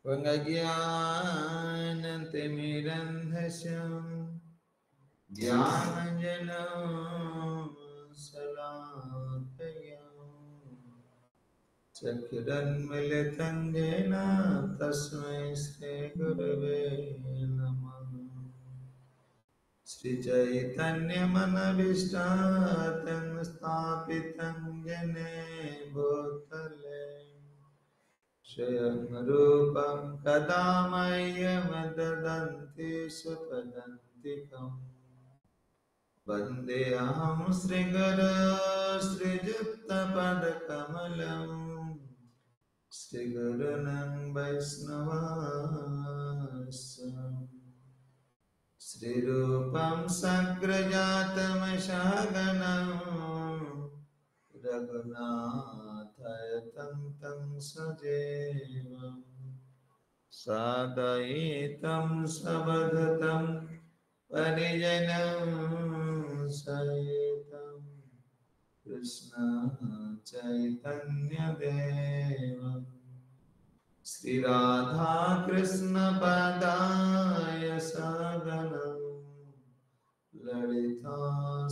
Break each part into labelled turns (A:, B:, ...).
A: वज्ञानतिमिरन्धस्य ज्ञानञ्जनशलाकया चक्षुरुन्मीलितं येन तस्मै श्रीगुरवे नमः। श्रीचैतन्यमनभीष्टां स्थापितं येन भूतले स्वयं रूपं कदा मह्यं ददन्ति सुखदन्तिकम् वन्देऽहं श्रीगुरो श्रीयुक्तपदकमलम् श्रीगुरुनं वैष्णवांश्च श्रीरूपं सग्रजातमशगनं रघुनाथायतं तं सजीवम् सादयितं सवधतं परिजनं सहितं कृष्ण चैतन्यदेवम् श्रीराधा कृष्ण पदाय सगनं ललिता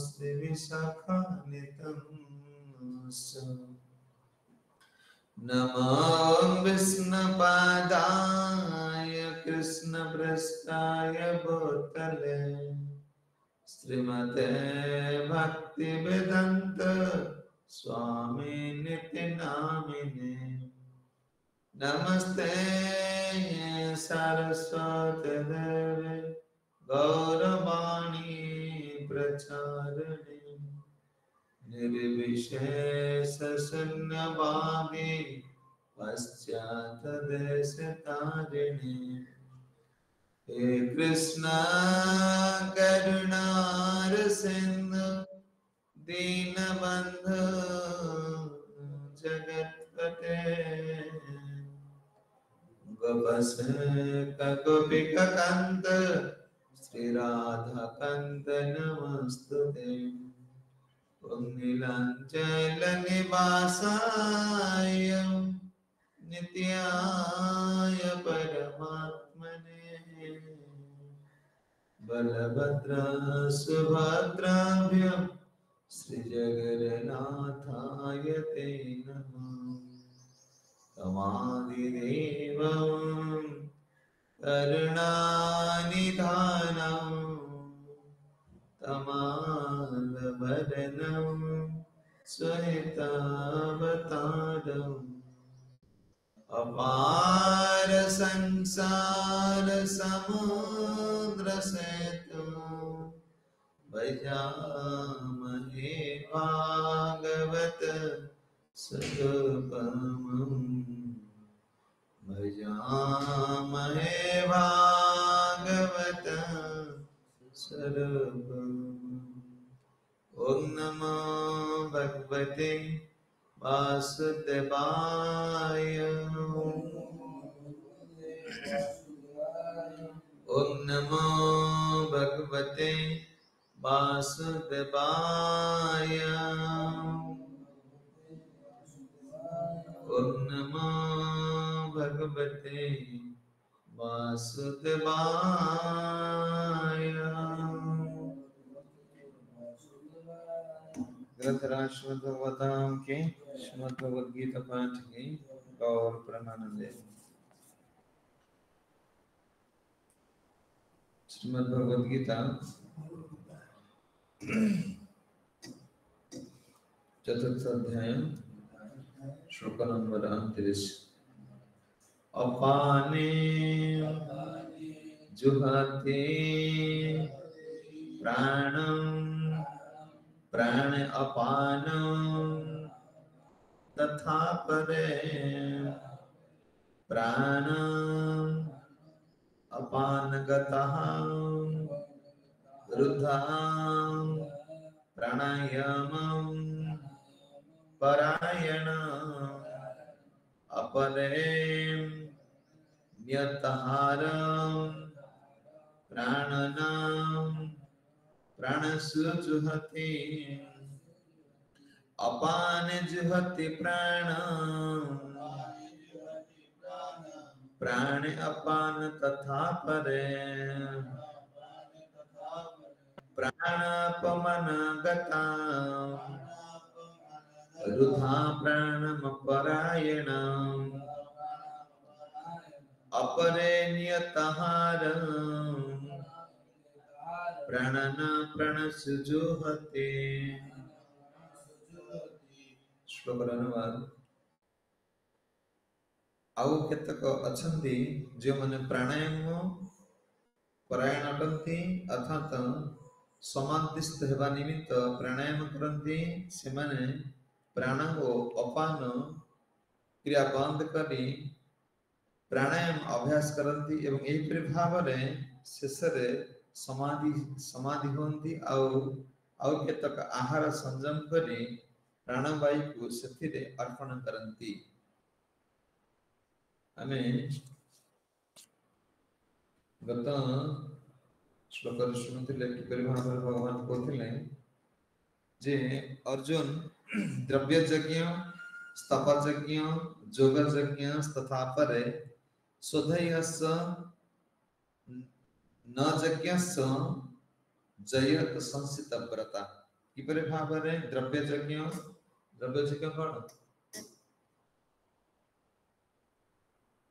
A: श्रीविशाखान्वितं नमो विष्णुपादाय कृष्णपृष्ठाय भूतले श्रीमते भक्तिवेदान्त स्वामी नित्य नामिने नमस्ते सरस्वती देवे गौरवाणी प्रचारिणे निर्विशेष शून्यवादी पश्चात्देशतारिणे हे कृष्ण करुणा सिंधु दीनबंधु जगत्पते गोपसेवक गोपिकान्त श्री राधाकान्त नमस्तुते नीलाञ्चलनिवासाय नित्याय परमात्मने बलभद्र सुभद्राभ्यां श्रीजगन्नाथाय ते नमः। तमादिदेवं करुणानिधानं तमालवदनं श्वेतावतारम् अपार संसार समुद्र सेतु भजामहे भागवत स्वरूपम् भजामहे भागवत स्वरूपम्। ॐ नमो भगवते वासुदेवाय ॐ नमो भगवते वासुदेवाय ॐ नमो भगवते वासुदेवाय। ग्रंथराज श्रीमद् भागवतम के श्रीमद् भगवद गीता पाठ की गौर प्रेमानंदे। श्रीमद् भगवद गीता चतुर्थ अध्याय श्लोक नंबर 29। अपाने जुहते प्राणं प्राण अपानं तथा परे प्राणं अपानगतः रुद्धां प्राणायामं परायण अपरे न्यतहारं प्राणनां प्राणसुजुहति अपान जुहति प्राणं प्राण अपान तथा परे प्राणापमन गता रुधा प्राणमपरायण अपरे नियतहार प्राणन प्रणसुजुहते। श्लोकर अनुवाद। आउ केतक अछंती जो माने प्राणायाम परायण अटंती अर्थात समाधिस्थ हेबा निमित्त प्राणायाम करंती से माने प्राण ओ अपान क्रिया बंद करी प्राणायाम अभ्यास करंती एवं एही भाव रे शेष रे समाधि होंती आउ केतक आहार संयम करी प्राणवायु को सेथिरे अर्पण करंती। आमे गत श्लोक शुणुले किपरि भाव भगवान कहते जे अर्जुन द्रव्य यज्ञ स्तप यज्ञ जोग यज्ञ तथा परे स्वधयस न यज्ञस जयत संसित व्रता। किपरि भाव रे द्रव्य यज्ञ कौन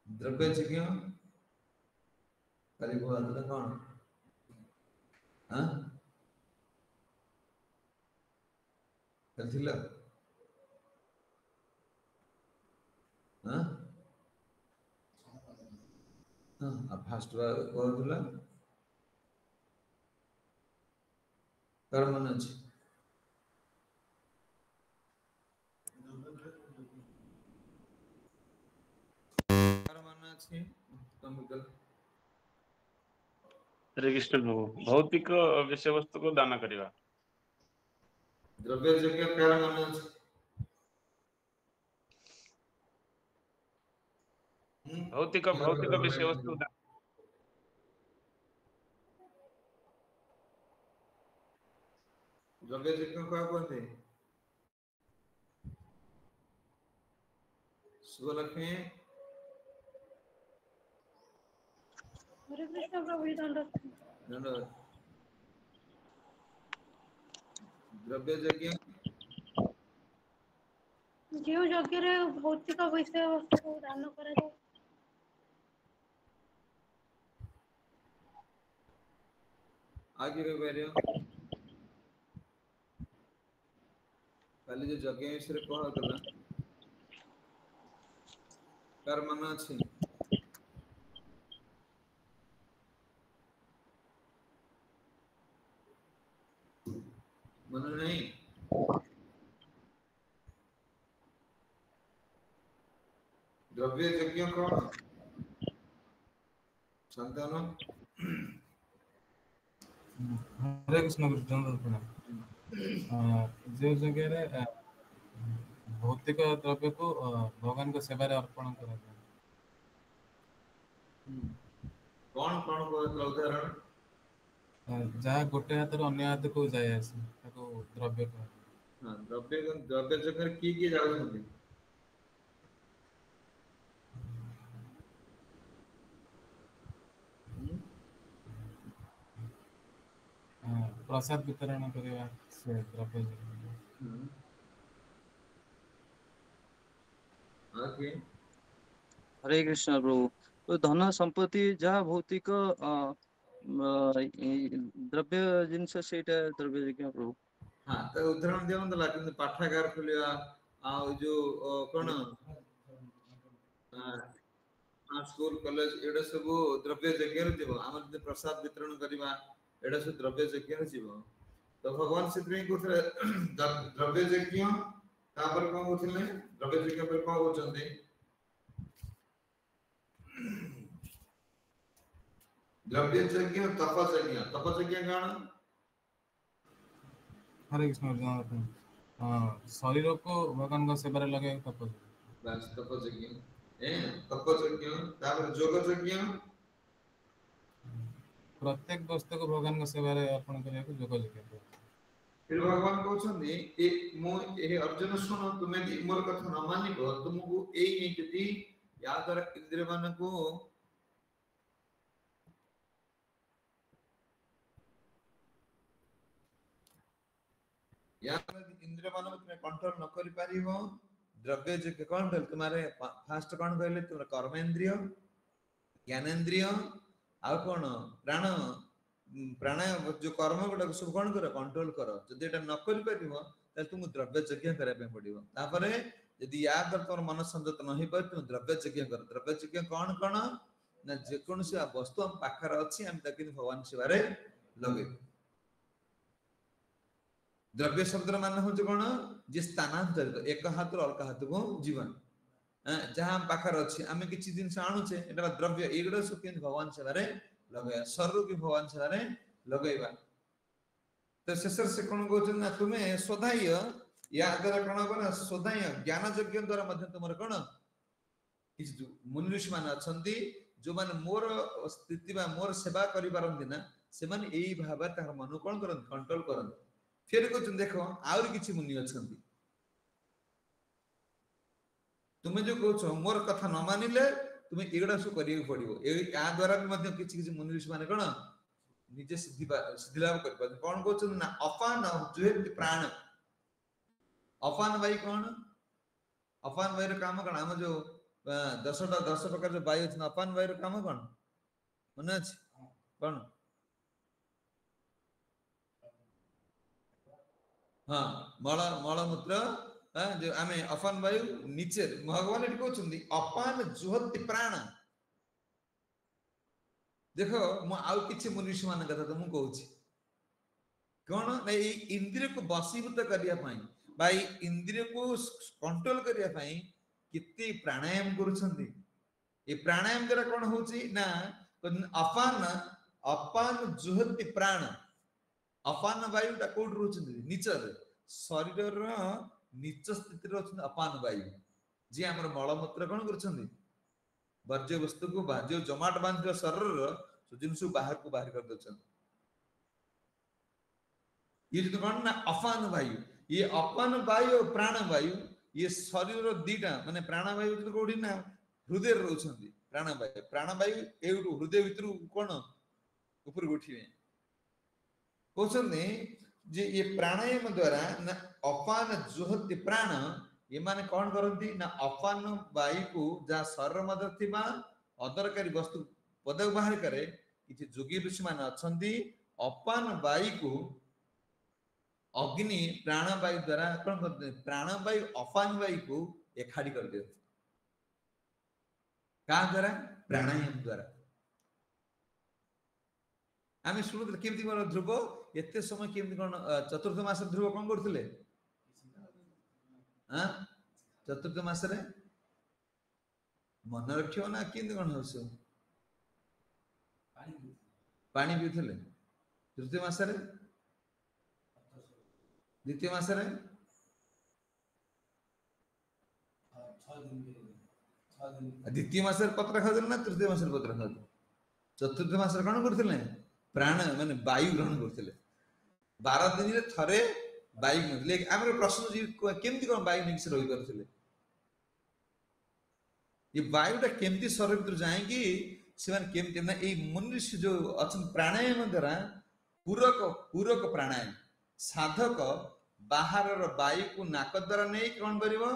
A: द्रव्य यज्ञ कली को आदत कौन हाँ कथिला हाँ हाँ फास्ट बार कहला कर्म न अछि कर्म न अछि तुम कल
B: हरे कृष्ण प्रभु भौतिक विषय वस्तु को दान करिवा
A: द्रव्य यज्ञ कर्म न अछि
B: भौतिक विषय वस्तु
A: द्रव्य यज्ञ को कहते सुलक्ष्मी
C: हरे कृष्ण प्रभु दंड
A: द्रव्य यज्ञ
C: जो यज्ञ रे भौतिक विषय वस्तु को दान करा जाए
A: आगे रे बेरियो काली जो यज्ञ विषय कहतला कर्म न अछि मन नहीं द्रव्य यज्ञ कौन संतान
D: हरे कृष्ण जो जगह रे भौतिक द्रव्य को भगवान को सेवा रे अर्पण करा जाए
A: कौन कौन को उदाहरण
D: जहाँ गोटे हाथ अन्य हाथ को जाए आसे ताको द्रव्य को
A: हां द्रव्य जगह की जाउछथि
D: प्रसाद वितरण करवा से द्रव्य
A: आगे
E: हरे कृष्ण प्रभु तो धन संपत्ति जहाँ भौतिक द्रव्य जिनस सेटा द्रव्य यज्ञ प्रभु
A: हां तो उदाहरण देवन दला कि पाठागार खुलिया आ जो कोन स्कूल कॉलेज एडा सब द्रव्य यज्ञ रे जीव हमर जे प्रसाद वितरण करबा एडा सब द्रव्य यज्ञ रे जीव तो भगवान सिद्धि कोथरे द्रव्य यज्ञ तापर कोन होथिले द्रव्य यज्ञ पर कोन होचंदी द्रव्य यज्ञ तप यज्ञ काण
D: हरे कृष्ण शरीर को भगवान को सेवा रे लगे तप
A: बस तप यज्ञ तप यज्ञ तापर जोग यज्ञ
D: प्रत्येक वस्तु को भगवान को सेवा रे अर्पण करिया को जोग यज्ञ
A: फिर भगवान कहउछन्ती ए अर्जुन सुनो तुमे मोर कथा न मानिबो तुमको एई नीति या द्वारा इंद्रिय मान को या इंद्रिय मान को तुम कंट्रोल न कर पारिबो द्रव्य जो कंट्रोल तुम्हारे फास्ट कौन कहले तुम कर्मेंद्रिय ज्ञानेन्द्रिय आ कौन प्राण प्राण जो कर्म गुडा सब कौन कर कंट्रोल कर जदि एटा न कर पारिबो त तुम द्रव्य यज्ञ करै पे पड़िबो तापरे यदि या कर तोर मन संयत न होई पर तुम द्रव्य यज्ञ कर द्रव्य यज्ञ कौन कौन ना जे कोन से वस्तु हम पाखर अछि हम ताकि भगवान सेवारे लगे द्रव्य शब्द मान हो कौन जे स्थानांतरित एक हाथ अलग हाथ को जीवन जहां पाखर अछि आमे किछि दिन से आणुछे एटा द्रव्य एगडा सब के भगवान सेवारे लगे सर्व की भगवान सेवारे लगेबा तो शेषर से कोन कहछन ना तुमे सदाय या द्वारा कोन बना सदाय ज्ञान यज्ञ द्वारा मध्य तुमर कोन किछि मुनि ऋषि मान अछंती जो मान मोर स्थिति बा मोर सेवा करि पारंती ना से मान एई भाबा तार मन कोन करन कंट्रोल करन फिर कहछन देखो आउर किछि मुनि अछंती तुमे जो कहछो मोर कथा न मानिले तुमे एगडा सु करियो पड़िबो ए आ द्वारा भी मध्य किछि किछि मुनि ऋषि माने कोन निजे सिद्धि लाभ कर पाते कोन कहछन ना अपान जुहेत प्राण अपान भाई कोन अपान भाई रो काम कोन हम जो 10 प्रकार जो वायु छ अपान भाई रो काम कोन मन अछि कोन हां मल मूत्र जो आमे अपान वायु नीचे भगवान एटी कहछन्ती अपान जुहति प्राण देखो मु आउ किछि मनुष्य मान कथा तो मु कहूछि कोन नै इंद्रिय को वशीभूत करिया पई भाई इंद्रिय को कंट्रोल करिया पई किति प्राणायाम करूछन्ती ए प्राणायाम द्वारा कोन होछि ना अपान अपान जुहति प्राण अपान वायु ता कोड रहछन्ती नीचे शरीर रो नीच स्थिति रो अपान वायु जे हमर मल मूत्र कोन करछन्ती वर्ज्य वस्तु को जो जमाट बांध शरीर सो जिनस बाहर को बाहर कर दछन ये जो कोन ना अपान वायु ये अपान वायु और प्राण वायु ये शरीर दीटा माने प्राण वायु जो कोडी ना हृदय रहउछन्ती प्राण वायु एउटु हृदय भितर कोन ऊपर उठिवे कहछन्ती जे ये प्राणायाम द्वारा ना अपान जुहति प्राण ये माने कौन करती ना अपान वायु को जहाँ शरीर मध्य थिबा अदरकारी वस्तु पदक बाहर करे किछि जोगी ऋषि मान अछंती अपान वायु को अग्नि प्राण वायु द्वारा कौन करते प्राण वायु अपान वायु को एखाडी कर दे का द्वारा प्राणायाम द्वारा आमे सुनु केमति मोर ध्रुव एते समय केमति कोन चतुर्थ मास ध्रुव कोन करथिले हां चतुर्थ मास रे मन रखियो ना केमति कोन होसो पानी पिउथिले तृतीय मास रे द्वितीय मास रे 6 दिन द्वितीय मास रे पत्र खादल ना तृतीय मास रे पत्र खादल चतुर्थ मास रे कोन करथिले प्राण माने वायु ग्रहण करथिले 12 दिन रे थरे वायु नले हमर प्रश्न जी केमति कोन वायु निकस रहि करथिले ये वायु ता केमति शरीर भीतर जाएगी सेवन केमति ना ए मनुष्य जो अछन प्राणायाम द्वारा पूरक प्राणायाम साधक बाहर रो वायु को नाक द्वारा नै कोन करिवो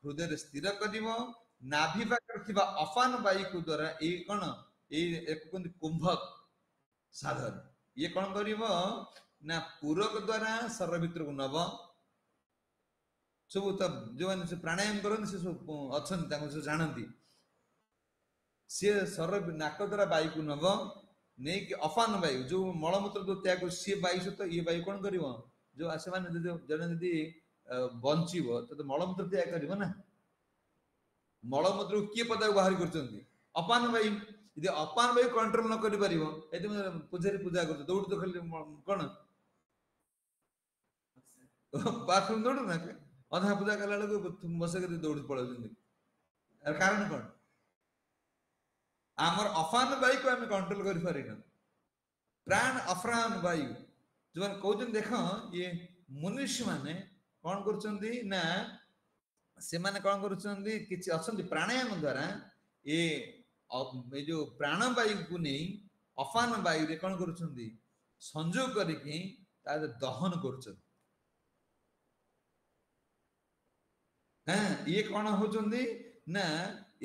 A: हृदय रे स्थिर करिवो नाभि पाकर थिबा अपान वायु को द्वारा ए कोन ए एक कुंभक साधन ये कौन करिवो ना पूरक द्वारा शरीर भीतर को नब सब तब जो माने से प्राणायाम करन से सब अछन ताको से जानंती से शरीर नाक द्वारा वायु को नब नै कि अपान वायु जो मल मूत्र जो त्याग से वायु से तो ये वायु कौन करिवो जो आसे माने जने यदि बंचिबो तो मल मूत्र त्याग करिवो ना मल मूत्र के पदा बाहर करचंती अपान वायु यदि अपान वायु कंट्रोल न करि परिबो एते पूजारी पूजा करतो दौड़ तो खाली कोन बाथरूम दौड़ ना अधा पूजा कला लोग बसे कर दौड़ पड़ो जंदी अर कारण कोन हमर अपान वायु को हम कंट्रोल करि परिना प्राण अफ्रान वायु जो कहउछन देखो ये मनुष्य माने कोन करचंदी ना से माने कोन करचंदी किछि अछंदी प्राणायाम द्वारा ए जो प्राणवायु को नहीं अफान वायु रे कौन करुछंदी संजोग करके दहन करुछंदी हाँ ये कौन होचंदी ना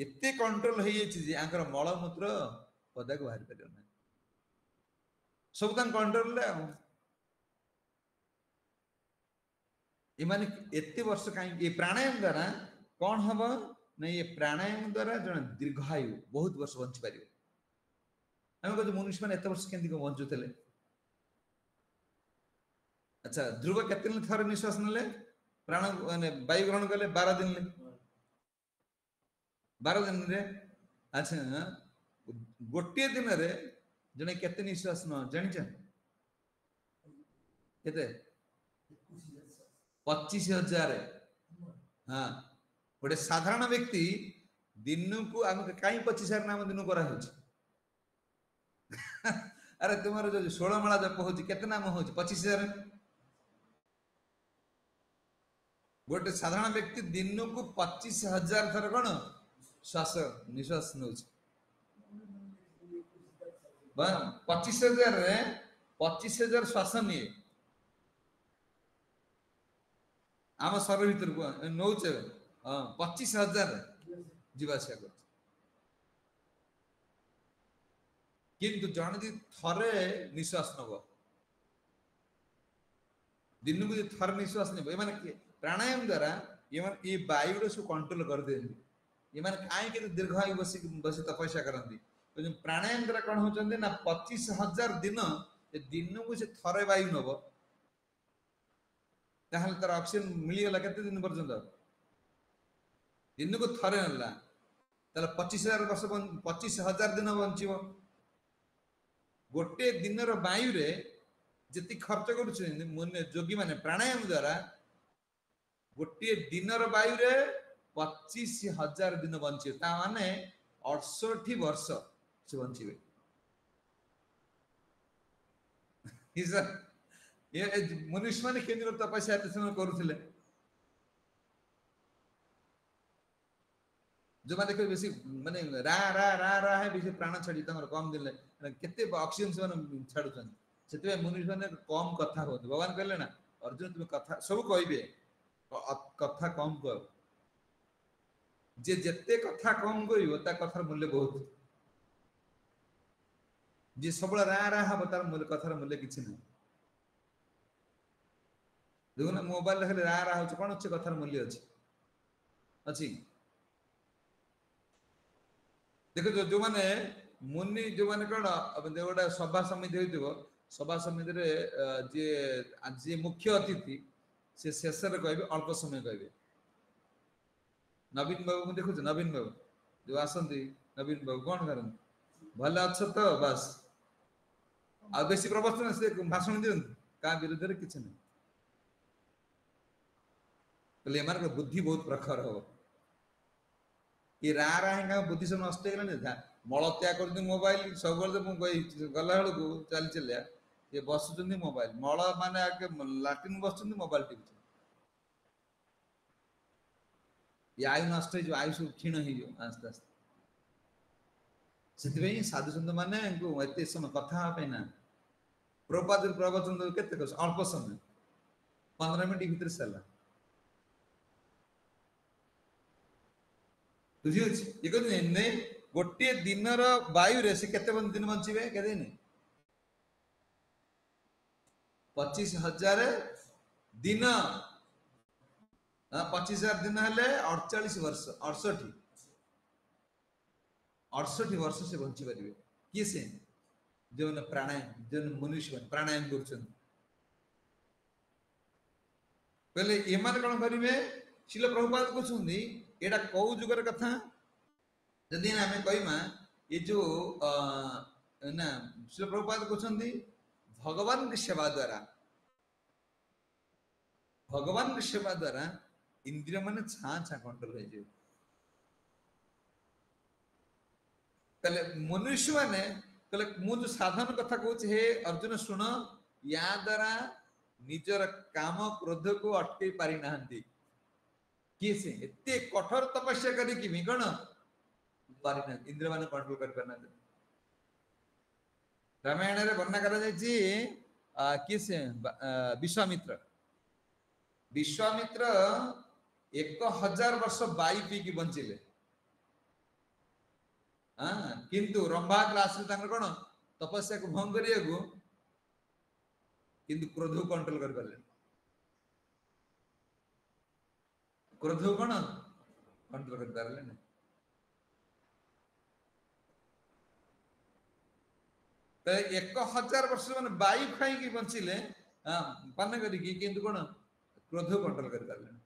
A: एते कंट्रोल हो जे आंकर मलमूत्र पदा को बाहर कर सब कंट्रोल ले इमाने एते वर्ष कहीं ये प्राणायाम द्वारा कौन हम ना ये प्राणायाम द्वारा जन दीर्घायु बहुत वर्ष बंची पार आम कहते मनुष्य मैंने एत वर्ष के बंचुले अच्छा ध्रुव केते थर निश्वास नेले प्राण माने वायु ग्रहण कले 12 दिन ले 12 दिन रे अच्छा गोटे दिन रे जने केते निश्वास न जानि छ केते 25,000 हाँ गोटे साधारण व्यक्ति दिन को आम कहीं 25,000 नाम दिन करा अरे तुम्हारे जो 16 माला जप हो केते नाम हो 25,000 गोटे साधारण व्यक्ति दिन को 25,000 थर कौन श्वास निश्वास नौ 25,000 रे 25,000 श्वास निये आम शरीर भीतर को नौचे 25,000 जीवाशिया कर किंतु जन जी थरे निश्वास नब दिन को थर निश्वास ने प्राणायाम द्वारा ये वायु सब कंट्रोल कर देंगे ये कहीं दीर्घ आयु बस बस तपस्या करती प्राणायाम द्वारा कौन होचंदे ना 25,000 दिन दिन को से थरे वायु नब ताहले तार ऑक्सीजन मिली गला केते दिन पर्यंत दिन को थरे नला ताले 25,000 वर्ष 25,000 दिन बंचिबो गोटे दिन रो वायु रे जति खर्च करूछ जोगी माने प्राणायाम द्वारा गोटे दिन रो वायु रे 25,000 दिन बंचे ता माने 68 वर्ष से बंचिबे ये मनुष्य माने केंद्र तपस्या एते समय करूथिले जो माने देखो बेसी माने रा रा रा रा है बेसी प्राण छाड़ी तमर कम दिले केते ऑक्सीजन से छाडुछन सेते मनुष्य माने कम कथा हो भगवान कहले ना अर्जुन तुम कथा सब कहबे कथा कम कह जे जत्ते कथा कम करिवो ता कथार मूल्य बहुत जे सबला रा रा हबो तार मूल्य कथार मूल्य किछि नै देखो ना मोबाइल देखले रा रा होछ कोन अछि कथार मूल्य अछि देखो जो माने मुनि जो माने कोन गोटा सभा समिति होइतिबो सभा समिति रे जे मुख्य अतिथि से शेष रे कहबे अल्प समय कहबे नवीन बाबू को देखो नवीन बाबू जो आसंती नवीन बाबू कौन करन भले अच्छा तो बस आ बेसी प्रवचन से भाषण दियन का विरुद्ध रे किछ नै पले मार बुद्धि बहुत प्रखर हो ये रा रा है बुद्धि सब नष्ट हो गला मल त्याग कर मोबाइल सब गला बेलू चली चलिया ये बसुँच मोबाइल मल माने लाट्रिन बसुँच मोबाइल टीवी ये आयु नष्ट हो आयु सब क्षीण हो आस्ते आस्ते से साधु सन्त मैंने एत समय कथा ना प्रपात प्रवचन के अल्प समय 15 मिनट भीतर सरला बुझी ये कहते गोटे दिन वायु रे से केते दिन बंचिबे के दिन 25,000 दिन 25,000 दिन हेले 48 वर्ष 68 वर्ष से बंची पारे किए से जो प्राणायाम जो मनुष्य प्राणायाम कर पहले एमान कौन करेंगे शिल प्रभुपाद कहते एटा कौ जुगर कथा जदि आम कहमा ये जो ना शिल प्रभुपाद कहते भगवान की सेवा द्वारा इंद्रिय माने छा छा कंट्रोल हो जाए कले मनुष्य माने कले मु जो साधारण कथा कहूँ हे अर्जुन सुन या द्वारा निजर काम क्रोध को अटके पारि नाहंती किए से एते कठोर तपस्या करी कि कौन पारिना इंद्र माने कंट्रोल कर पाना रामायण रे वर्णना करा जाय छी किस विश्वामित्र विश्वामित्र 1000 वर्ष बाई पी की बंचिले किंतु रंभा क्लास कोन तपस्या को भंग करिया को किंतु क्रोध को कंट्रोल कर पाले क्रोध को कोन कंट्रोल कर पाले ना तो 1000 वर्ष माने बाई खाई की बंचिले पान करी की किंतु कोन क्रोध कंट्रोल कर पाले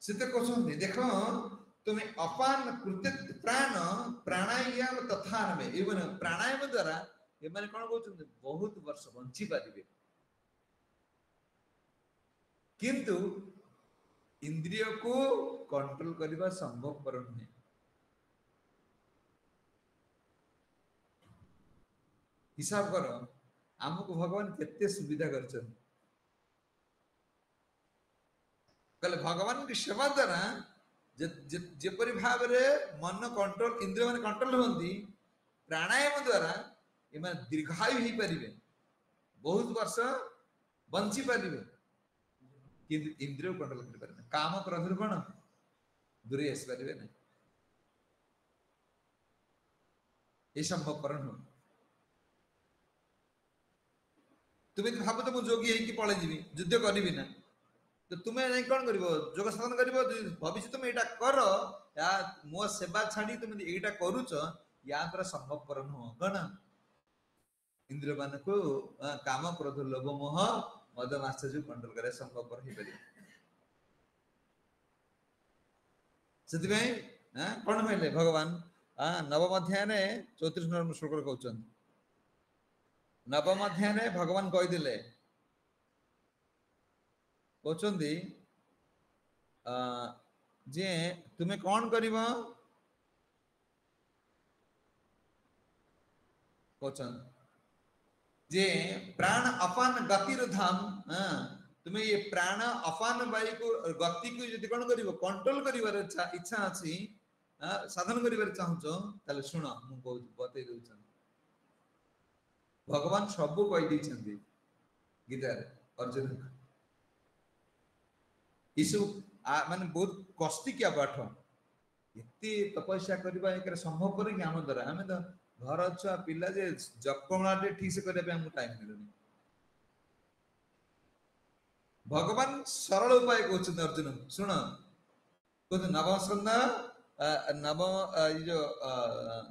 A: सिद्ध क्वेश्चन देखो तुम्हें अपान कृत्य प्राण प्राणायाम तथा में इवन प्राणायाम द्वारा ये माने कोन कहउछन बहुत वर्ष बंची पारिबे किंतु इंद्रिय को कंट्रोल करबा संभव पर नहीं हिसाब करो हमको भगवान केते सुविधा करछन कल भगवान की सेवा द्वारा जेपरि भाव रे मन कंट्रोल इंद्रिय मन कंट्रोल होंदी प्राणायाम द्वारा ये माने दीर्घायु ही परिबे बहुत वर्ष बंची परिबे किंतु इंद्रिय कंट्रोल कर पारे काम क्रोध कोन दूरे आस परिबे नहीं ये संभव पर न तुम्हें भाव तो मु जोगी है कि पळे जीवी युद्ध करबी ना तो तुम्हें नहीं कौन करिवो जोग साधन करिवो भविष्य तुम एटा कर या मो सेवा छाडी तुम एटा करूछ या द्वारा संभव पर न गण इंद्रिय मान को काम क्रोध लोभ मोह मद मात्सर्य कंट्रोल करे संभव पर ही परि सेति में कोन होइले भगवान नवम अध्याय ने 34 नंबर श्लोक कहउछन नवम अध्याय ने भगवान कहि दिले कहते जे तुम्हें कौन करिबो कहछन जे प्राण अपान गतिर धाम तुम्हें ये प्राण अपान वायु को गति को यदि कौन करिवो कंट्रोल करिवार इच्छा अछि साधन करिवार चाहछो ताले सुन मु कहू बतै दउछन भगवान सब कहि दैछन्ती गीता रे अर्जुन इसु माने बहुत कष्टी क्या पाठ इति तपस्या करबा एकरे संभव पर कि हम द्वारा हमें तो घर छुआ पिला जे जपमाटे ठीक से करे हम टाइम मिलुनी भगवान सरल उपाय कहउछ अर्जुन सुन को नवम स्कंद नवम जो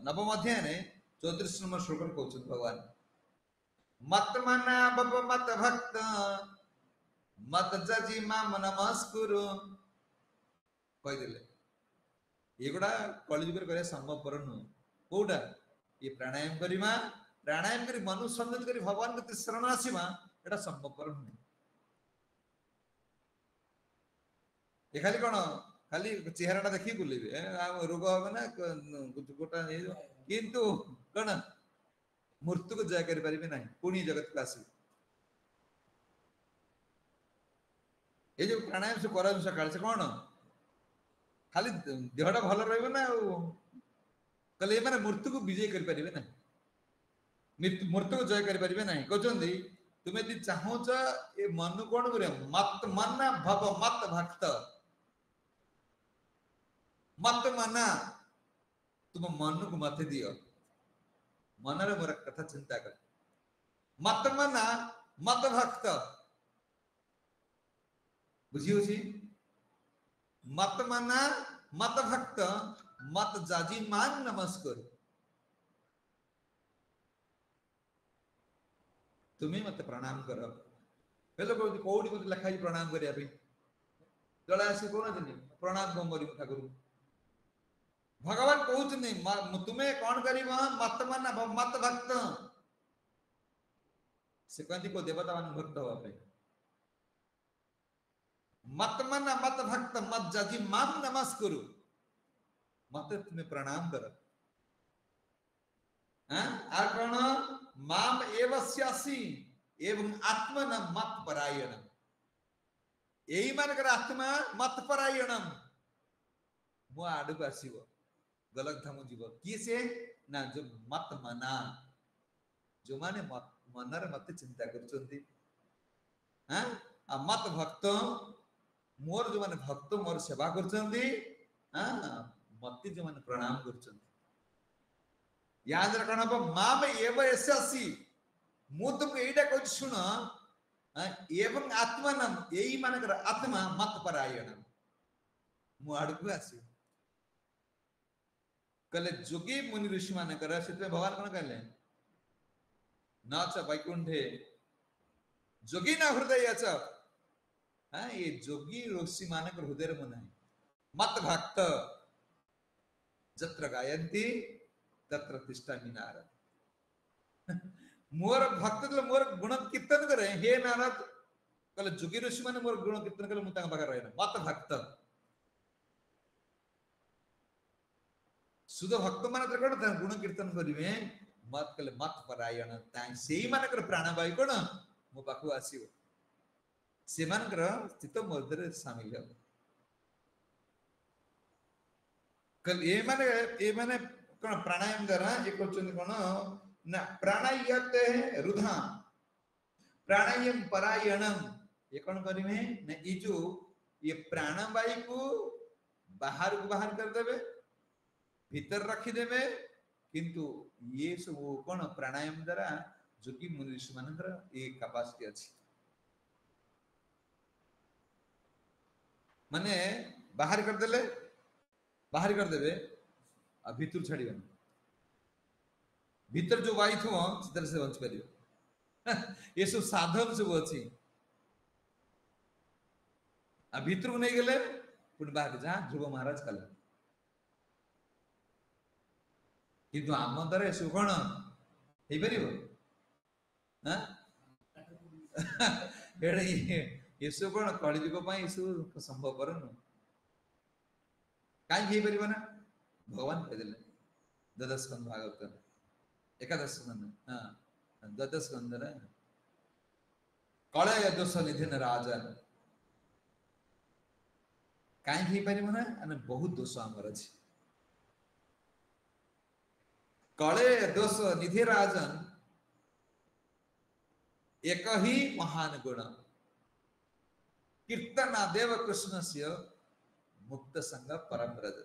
A: नवम अध्याय ने 34 नंबर श्लोक कहउछ भगवान मत माना बब मत भक्त मत जजी माम नमस्कुरु कहि देले एगुडा कलिजुग करे संभव पर न कोडा ये प्राणायाम करी मनु संगत करी भगवान के शरण आसीमा एटा संभव पर न ए खाली कोन खाली चेहराटा देखि बुलिबे रोग होबे ना गोटा किंतु कोन मृत्यु को जय करि परिबे नाही पुणी जगत को आसी ये जो प्राणायाम से करा सकाळ से कोन खाली देहटा भल रहबे ना कले माने मृत्यु को विजय कर परिबे ना मृत्यु को जय कर परिबे नाही कहचंदी तुमे यदि चाहो छ ए मन कोन करे मत मन्ना भव मत भक्त मत मना तुम मन को मत दियो मन रे मोर कथा चिंता कर मत मना मत भक्त बुझियो छी मत मना मत भक्त मत जाजी मान नमस्कार तुम्हें मत प्रणाम कर हेलो कोडी मत लिखाई प्रणाम करिया पे जला आसी कोन जनी प्रणाम को मरि ठाकुर भगवान कहउछ नहीं तुम्हें कौन करिबा मत मना मत भक्त से कहती को देवता मान भक्त होवा पे मत मना मत भक्त मत जाति माम नमस्कुरु मत तुम्हें प्रणाम कर आ कौन माम एवस्यासि एवं आत्मन मत परायण यही मान कर आत्मा मत परायणम मो आड़ को आसीबो गोलक धाम जीव किए से ना जो मत मना जो माने मनर मत चिंता करचंती हां आ मत भक्त मोर जो माने भक्त मोर सेवा करचंती हां मत जो माने प्रणाम करचंती याद रखना माम एव एससी मु तुमको एटा कह सुन एवं आत्मानम यही मानकर आत्मा मत परायण मु आड़कू आसी कहले जोगी मुनि ऋषि मानकर से भगवान कौन कहले न च वैकुंठे जोगी ना हृदय च हाँ ये जोगी ऋषि मानकर हृदय मन है मत भक्त जत्र गायन्ति तत्र तिष्ठामि नारद मोर भक्त तो मोर गुण कीर्तन करे हे नारद कहले जोगी ऋषि माने मोर गुण कीर्तन करे मु तांग पाखा रहना मत भक्त सुध भक्त मान कौन गुण कीर्तन करेंगे मत कले मत परायण से प्राणवायु कौन मो पाख आसो से स्थित मध्य सामिल हो ये माने कौन प्राणायाम द्वारा ये कौन ना प्राणायते रुधा प्राणायाम परायणम ये कौन करेंगे ना ये जो ये प्राणवायु को बाहर कर देवे भीतर रखीदेवे किंतु ये सब कौन प्राणायाम द्वारा जोगी मुनि ऋषि मानकर ये कैपेसिटी अछि माने बाहर कर देवे आ भीतर छाड़िबन भीतर जो वायु थो चित्र से बंच परियो ये सब साधन सब अछि आ भीतर को नहीं गेले पुन बाहर जा ध्रुव महाराज कले किंतु आम द्वारा ये सब कौन हे परिबो हां ये सब कौन कलिजुग पई ये सब संभव करन काई हे परिबो ना भगवान कह देले द्वादश स्कंद भागवत एकादश स्कंद हां द्वादश स्कंद रे कलय दोष निधन राजन काई हे परिबो ना अने बहुत दोष हमर अछि कले दोष निधि राजन एक ही महान गुण कीर्तना देव कृष्ण से मुक्त संग परम रज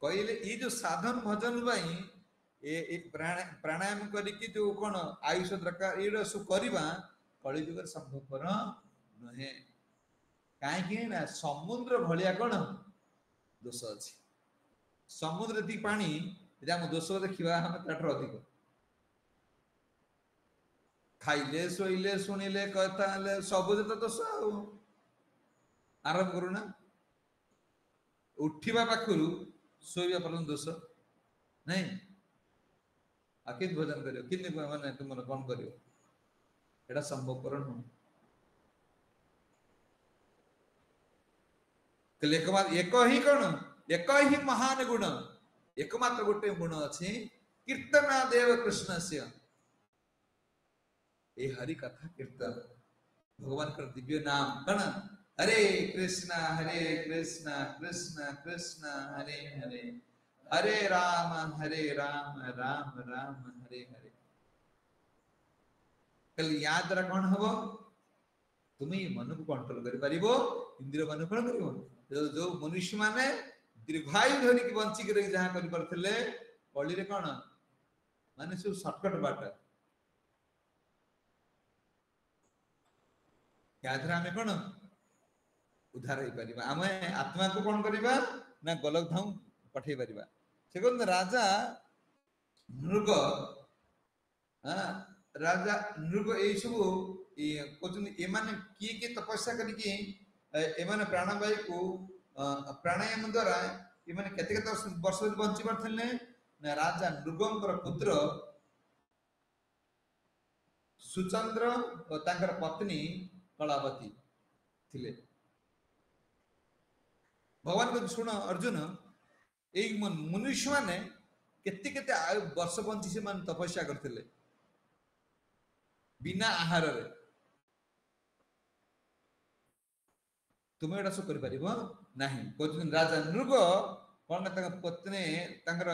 A: कहले ये जो साधन भजन भाई ये प्राणायाम करके जो कौन आयुष दरकार ये सब करवा कली जुग संभवपर नुहे कहीं ना समुद्र भाया कौन दोष अच्छी समुद्र दी पानी आम दोष देखा हम ताठर अधिक खाइले शोइले शुणिले कथा सब तो दोष आरंभ करूना उठा पाखु शोवा पर्यटन दोष नहीं आके भोजन करियो किन माने तुम कौन करियो एटा संभवपर नुह एक ही कौन एक ही महान गुण एकमात्र गोटे गुण अच्छी कीर्तना देव कृष्ण से हरि कथा कीर्तन भगवान का दिव्य नाम कण हरे कृष्ण कृष्ण कृष्ण हरे हरे हरे राम राम राम हरे हरे कल याद रख कौन हम तुम्हें मन को कंट्रोल कर पारिबो इंद्रिय मन कौन करिवो जो मनुष्य माने दीर्घायु धरिक बंचिक जहाँ करते कली रे कौन माने सब सर्टकट बाट याद्रा आम कौन उद्धार हो पार आम आत्मा को कौन करवा ना गोलक धाम पठे पार से कौन राजा नृग राजा नृग ये सब कहते किए तपस्या करके प्राणवायु को प्राणायाम द्वारा ये केते वर्ष बंची पारे ना राजा नृगंकर पुत्र सुचंद्र और तांकर पत्नी कलावती थिले भगवान को शुण अर्जुन यही मनुष्य माने केते केते वर्ष बंची से मान तपस्या करथिले बिना आहार रे तुम एटा सब करि परिबो नाही कहउछन राजा नृग कोन ना तांग पत्नी तांगर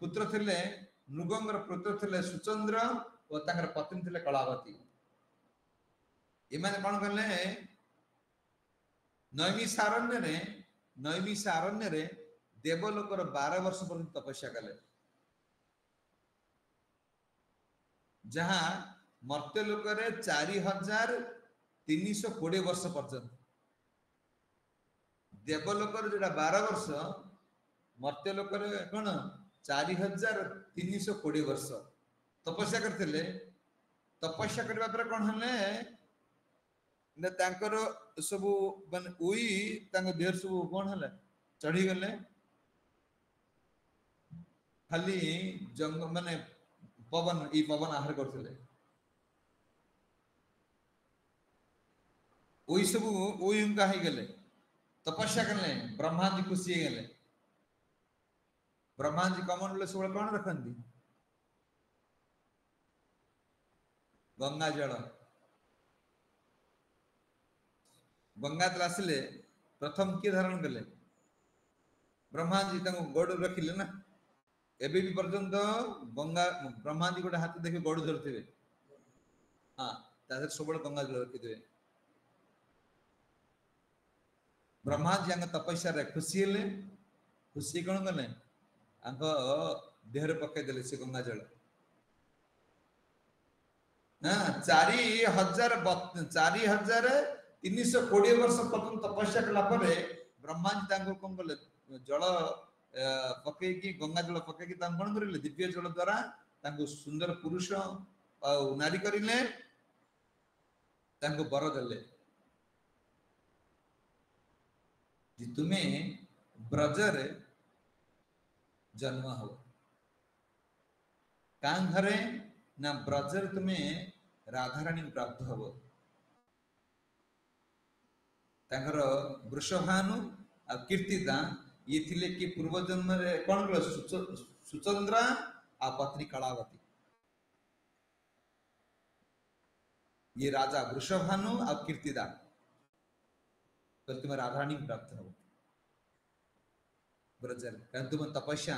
A: पुत्र थिले नृगंगर पुत्र थिले सुचंद्र और तांगर पत्नी थिले कलावती एमाने कोन करले नैमिषारण्य रे देवलोकर 12 वर्ष पर्यंत तपस्या कले जहां मर्त्यलोक रे 4320 वर्ष पर्यंत देवलोक रे जेटा 12 वर्ष मर्त्यलोक रे कोन 4320 वर्ष तपस्या करथिले तपस्या करबा पर कोन हले ने तांकर सब माने ओई तांग देह सब कोन हले चढ़ी गले खाली जंग माने पवन आहार करथिले ओई सब ओई उनका ही गले तपस्या करले ब्रह्मा जी खुशी गले ब्रह्मा जी कमन ले सब कोन रखंदी गंगा जल गंगा जल आसिले प्रथम के धारण कले ब्रह्मा जी तांको गोड़ रखिले ना एबे भी पर्यंत गंगा ब्रह्मा जी गोटे हाथ देखि गोड़ धरथिबे हां तादर सबल गंगा जल रखिथिबे ब्रह्मा जी अंग तपस्या रे खुशी हेले खुशी कोन कले अंग देहरे पके देले से गंगा जल ना 4320 वर्ष पर्यंत तपस्या कला परे ब्रह्मा जी तांको कोन कले जल पके की गंगा जल पके की तां कोन करिले दिव्य जल द्वारा तांको सुंदर पुरुष आ नारी करिले तांको बर देले जी तुम्हें ब्रजर जन्म हो कां घरे ना ब्रजर तुम्हें राधारानी प्राप्त हो तांकर वृषभानु आ कीर्तिदा ये थिले कि पूर्व जन्म रे कोन गलो सुचंद्रा आ पत्नी कलावती ये राजा वृषभानु आ कीर्तिदा तो तुम्हें राधारानी प्राप्त हो ब्रजर कारण तुम तपस्या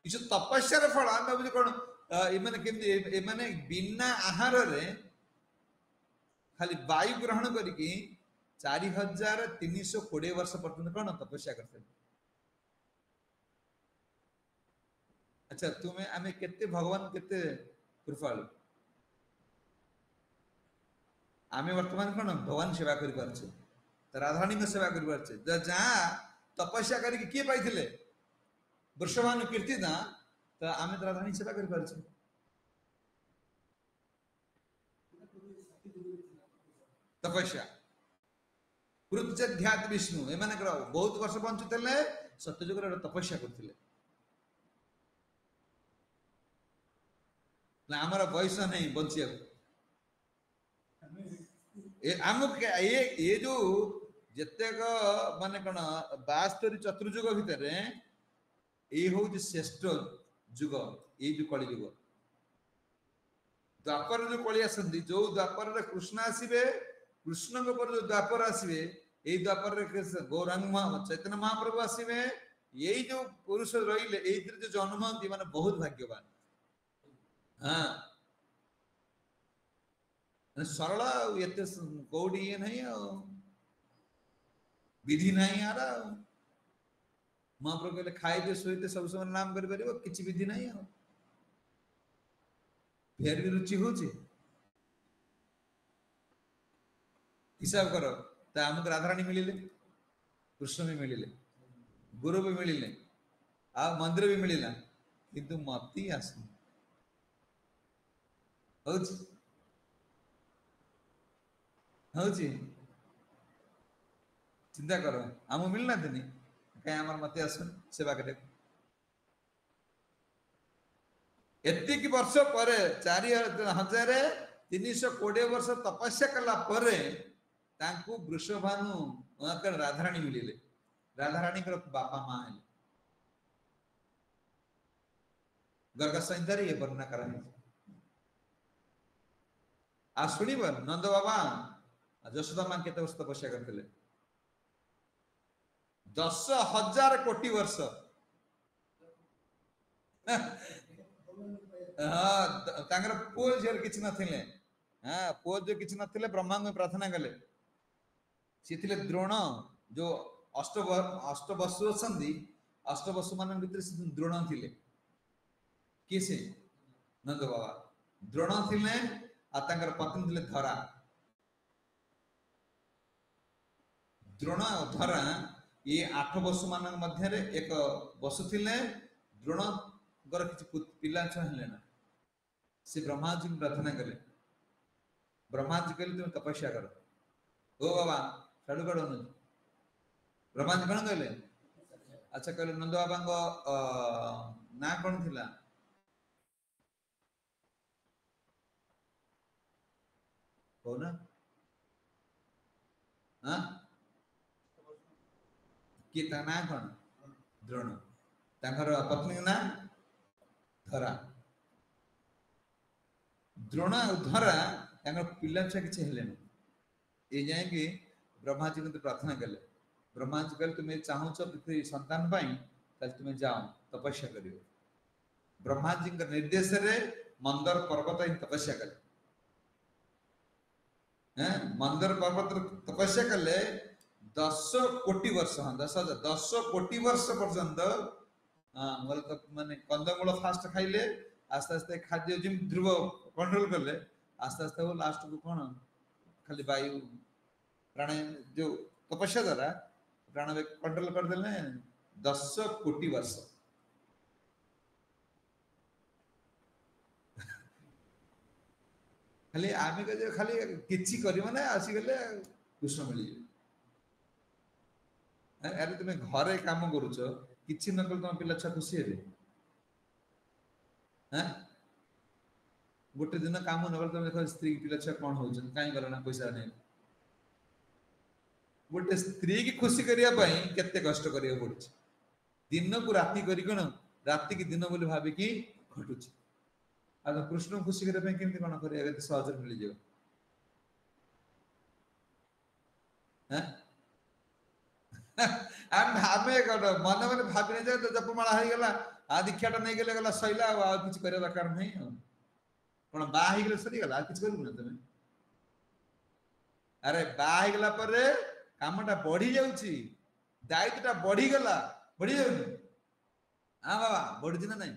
A: इस तपस्या रे फल हम बुझ कोन एमाने केमति एमाने बिना आहार रे खाली वायु ग्रहण करिकी 4320 वर्ष पर्यंत कोन तपस्या करते अच्छा तुम्हें आमे केते भगवान केते कृपालु आमे वर्तमान कोन भगवान सेवा करि परछे राधारानी में सेवा करि परछे जहाँ तपस्या करिकी के पाइथिले वृषभानु कीर्तिदा तो आमे राधारानी सेवा करि परछे तपस्या कृतध्यात विष्णु एमाने करो बहुत वर्ष बंचुतले सत्यजुग रे तपस्या करथिले ना हमरा बयस नहीं बंचिया ए आमुक ये जो जतेक माने कोन 72 चतुर्युग भितर ए हो जे श्रेष्ठ युग ए जो कलि युग द्वापर जो कलि आसंदी जो द्वापर रे कृष्ण आसीबे कृष्ण के पर जो द्वापर आसीबे ए द्वापर रे गौरांग चैतन्य महाप्रभु आसीबे यही जो पुरुष रहिले ए जो जन्म हंती माने बहुत भाग्यवान हां सरल एते कोडी नहीं विधि नहीं यार महाप्रभु कहले खाइते सोइते सब समय नाम करि परिबो किछि विधि नहीं फेर भी रुचि होची हिसाब करो ता हमक राधारानी मिलिले कृष्ण भी मिलिले गुरु भी मिलिले आ मंदिर भी मिलिला किंतु मती आसी होची होची चिंता करो हम मिलना दिनी कहीं हमार मते आसन सेवा करे एतिक वर्ष पर 4320 वर्ष तपस्या कला परे तांकु वृषभानु वहां राधारानी मिलिले राधारानी कर बापा मां है गर्ग संहिता ये वर्णना करा आ सुनिब नंद बाबा ଯଶୋଦା ମା କେତେ ବର୍ଷ ତପସ୍ୟା କରିଥିଲେ? 10,000 କୋଟି ବର୍ଷ। ହଁ ତାଙ୍କର ପୁଅ ଝିଅ କିଛି ନଥିଲେ। ହଁ ପୁଅ ଝିଅ କିଛି ନଥିଲେ, ବ୍ରହ୍ମାଙ୍କୁ ପ୍ରାର୍ଥନା କଲେ। ସିଏ ଥିଲେ ଦ୍ରୋଣ, ଯୋଉ ଅଷ୍ଟବସୁ ଅଛନ୍ତି, ଅଷ୍ଟବସୁ ମାନଙ୍କ ଭିତରେ ସେ ଦ୍ରୋଣ ଥିଲେ। କିଏ ସେ? ନନ୍ଦ ବାବା। ଦ୍ରୋଣ ଥିଲେ ଆଉ ତାଙ୍କର ପତ୍ନୀ ଥିଲେ ଧରା। ଦ୍ରୋଣ ଆଉ ଧରା ये 8 ବର୍ଷ ମାନଙ୍କ ମଧ୍ୟରେ ଏକ ବସୁଥିଲେ। ଦ୍ରୋଣଙ୍କର କିଛି ପିଲା ଛୁଆ ହେଲେ ନା। ସେ ବ୍ରହ୍ମାଜୀ ପ୍ରାର୍ଥନା କଲେ। ବ୍ରହ୍ମାଜୀ କହିଲେ ତୁମେ ତପସ୍ୟା କର। ଓ ବାବା ସାଡୁ କାଢ। ବ୍ରହ୍ମାଜୀ କଣ କହିଲେ? ଆଚ୍ଛା କହିଲେ ନନ୍ଦ ବାବାଙ୍କ ନାଁ କଣ ଥିଲା? କହୁନା କିଏ ତା ନାଁ କଣ? ଦ୍ରୋଣ। ତାଙ୍କର ପତ୍ନୀ ନାଁ ଧରା। ଦ୍ରୋଣ ଆଉ ଧରା ତାଙ୍କର ପିଲା ଛୁଆ କିଛି ହେଲେନି। ଏ ଯାଇକି ବ୍ରହ୍ମାଜୀ କିନ୍ତୁ ପ୍ରାର୍ଥନା କଲେ। ବ୍ରହ୍ମାଜୀ କହିଲେ ତୁମେ ଚାହୁଁଛ ପୃଥିବୀ ସନ୍ତାନ ପାଇଁ, ତାହେଲେ ତୁମେ ଯାଅ ତପସ୍ୟା କରିବ। ବ୍ରହ୍ମାଜୀଙ୍କ ନିର୍ଦ୍ଦେଶରେ ମନ୍ଦର ପର୍ବତ ହିଁ ତପସ୍ୟା କଲେ। ମନ୍ଦର ପର୍ବତରେ ତପସ୍ୟା କଲେ 10 କୋଟି ବର୍ଷ। 10 କୋଟି ବର୍ଷ ପର୍ଯ୍ୟନ୍ତ ମାନେ କନ୍ଦମୂଳ ଫାଷ୍ଟ ଖାଇଲେ, ଆସ୍ତେ ଆସ୍ତେ ଖାଦ୍ୟ ଯେମିତି ଧ୍ରୁବ କଣ୍ଟ୍ରୋଲ କଲେ, ଆସ୍ତେ ଆସ୍ତେ ଲାଷ୍ଟକୁ କଣ ଖାଲି ବାୟୁ ପ୍ରାଣାୟାମ ଯୋଉ ତପସ୍ୟା ଦ୍ୱାରା ପ୍ରାଣ କଣ୍ଟ୍ରୋଲ କରିଦେଲେ 10 କୋଟି ବର୍ଷ। ଖାଲି ଆମେ ଖାଲି କିଛି କରିବ ନା ଆସିଗଲେ କୃଷ୍ଣ ମିଳିଯିବେ। ଆରେ ତୁମେ ଘରେ କାମ କରୁଛ, କିଛି ନ କଲେ ତମ ପିଲା ଛୁଆ ଖୁସି ହେବେ? ଗୋଟେ ଦିନ କାମ ନ କଲେ ତମେ ଦେଖ ସ୍ତ୍ରୀ ପିଲା ଛୁଆ କଣ ହଉଛନ୍ତି, କାହିଁ ଗଲ ନା ପଇସା ନାହିଁ। ଗୋଟେ ସ୍ତ୍ରୀ କି ଖୁସି କରିବା ପାଇଁ କେତେ କଷ୍ଟ କରିବାକୁ ପଡୁଛି। ଦିନକୁ ରାତି କରି କଣ ରାତିକି ଦିନ ବୋଲି ଭାବିକି ଘଟୁଛି। ଆଉ କୃଷ୍ଣଙ୍କୁ ଖୁସି କରିବା ପାଇଁ କେମିତି କଣ କରିବା? ଏତେ ସହଜରେ ମିଳିଯିବ? ଆମେ କଣ ମନେ ମନେ ଭାବିନେ ଯେ ଜପମାଳା ହେଇଗଲା, ଦୀକ୍ଷାଟା ନେଇଗଲେ ଗଲା ସଇଲା, ଆଉ କିଛି କରିବା ଦରକାର ନାହିଁ। ଆଉ କଣ ବାହା ହେଇଗଲେ ସରିଗଲା? ଆଉ କିଛି କରିବୁ ନା ତମେ? ଆରେ ବାହା ହେଇଗଲା ପରେ କାମଟା ବଢି ଯାଉଛି, ଦାୟିତ୍ୱଟା ବଢିଗଲା, ବଢି ଯାଉନି? ବାବା ବଢୁଛି ନା ନାଇଁ?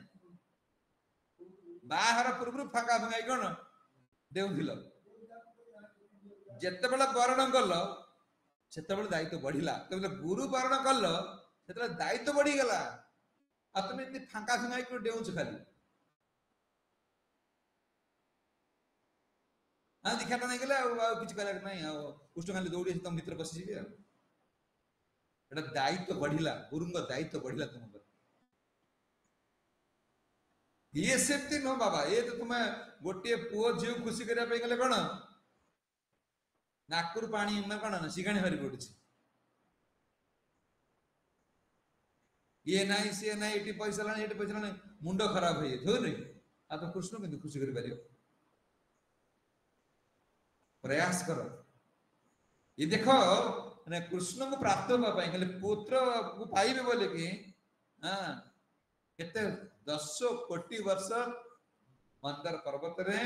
A: ବାହାଘର ପୂର୍ବରୁ ଫାଙ୍କା ଫାଙ୍କା କଣ ଦେଉଥିଲ, ଯେତେବେଳେ ବରଣ କଲ ସେତେବେଳେ ଦାୟିତ୍ୱ ବଢିଲା। ଯେତେବେଳେ ଗୁରୁ ବରଣ କଲ ସେତେବେଳେ ଦାୟିତ୍ୱ ବଢିଗଲା। ଆଉ ତମେ ଏମିତି ଫାଙ୍କା ଫାଙ୍କା ହେଇକି ଡେଉଁଛ ଖାଲି। ଦୀକ୍ଷାଟା ନେଇଗଲେ ଆଉ କିଛି କରିବାକୁ ନାହିଁ, ଆଉ କୃଷ୍ଣ ଖାଲି ଦୌଡ଼ି ତମ ଭିତରେ ପଶିଯିବେ। ଆଉ ଏଟା ଦାୟିତ୍ୱ ବଢିଲା, ଗୁରୁଙ୍କ ଦାୟିତ୍ୱ ବଢିଲା ତୁମ ଉପରେ। ଇଏ ସେମିତି ନୁହଁ ବାବା। ଏ ତ ତୁମେ ଗୋଟିଏ ପୁଅ ଝିଅ ଖୁସି କରିବା ପାଇଁ ଗଲେ କଣ ନାକରୁ ପାଣି କଣ ଶିଗାଣି ବାହାରି ପଡୁଛି। ଇଏ ନାହିଁ ସିଏ ନାହିଁ, ଏଠି ପଇସା ଲାଣି ଏଠି ପଇସା ଲାଣି, ମୁଣ୍ଡ ଖରାପ ହେଇଯାଇଥିବ ନାଇଁ? ଆଉ ତ କୃଷ୍ଣ କିନ୍ତୁ ଖୁସି କରିପାରିବ? ପ୍ରୟାସ କର। ये देख ମାନେ କୃଷ୍ଣଙ୍କୁ ପ୍ରାପ୍ତ ହେବା ପାଇଁ ଖାଲି ପୁତ୍ରକୁ ପାଇବେ ବୋଲିକି କେତେ 10 କୋଟି ବର୍ଷ ମନ୍ଦର ପର୍ବତରେ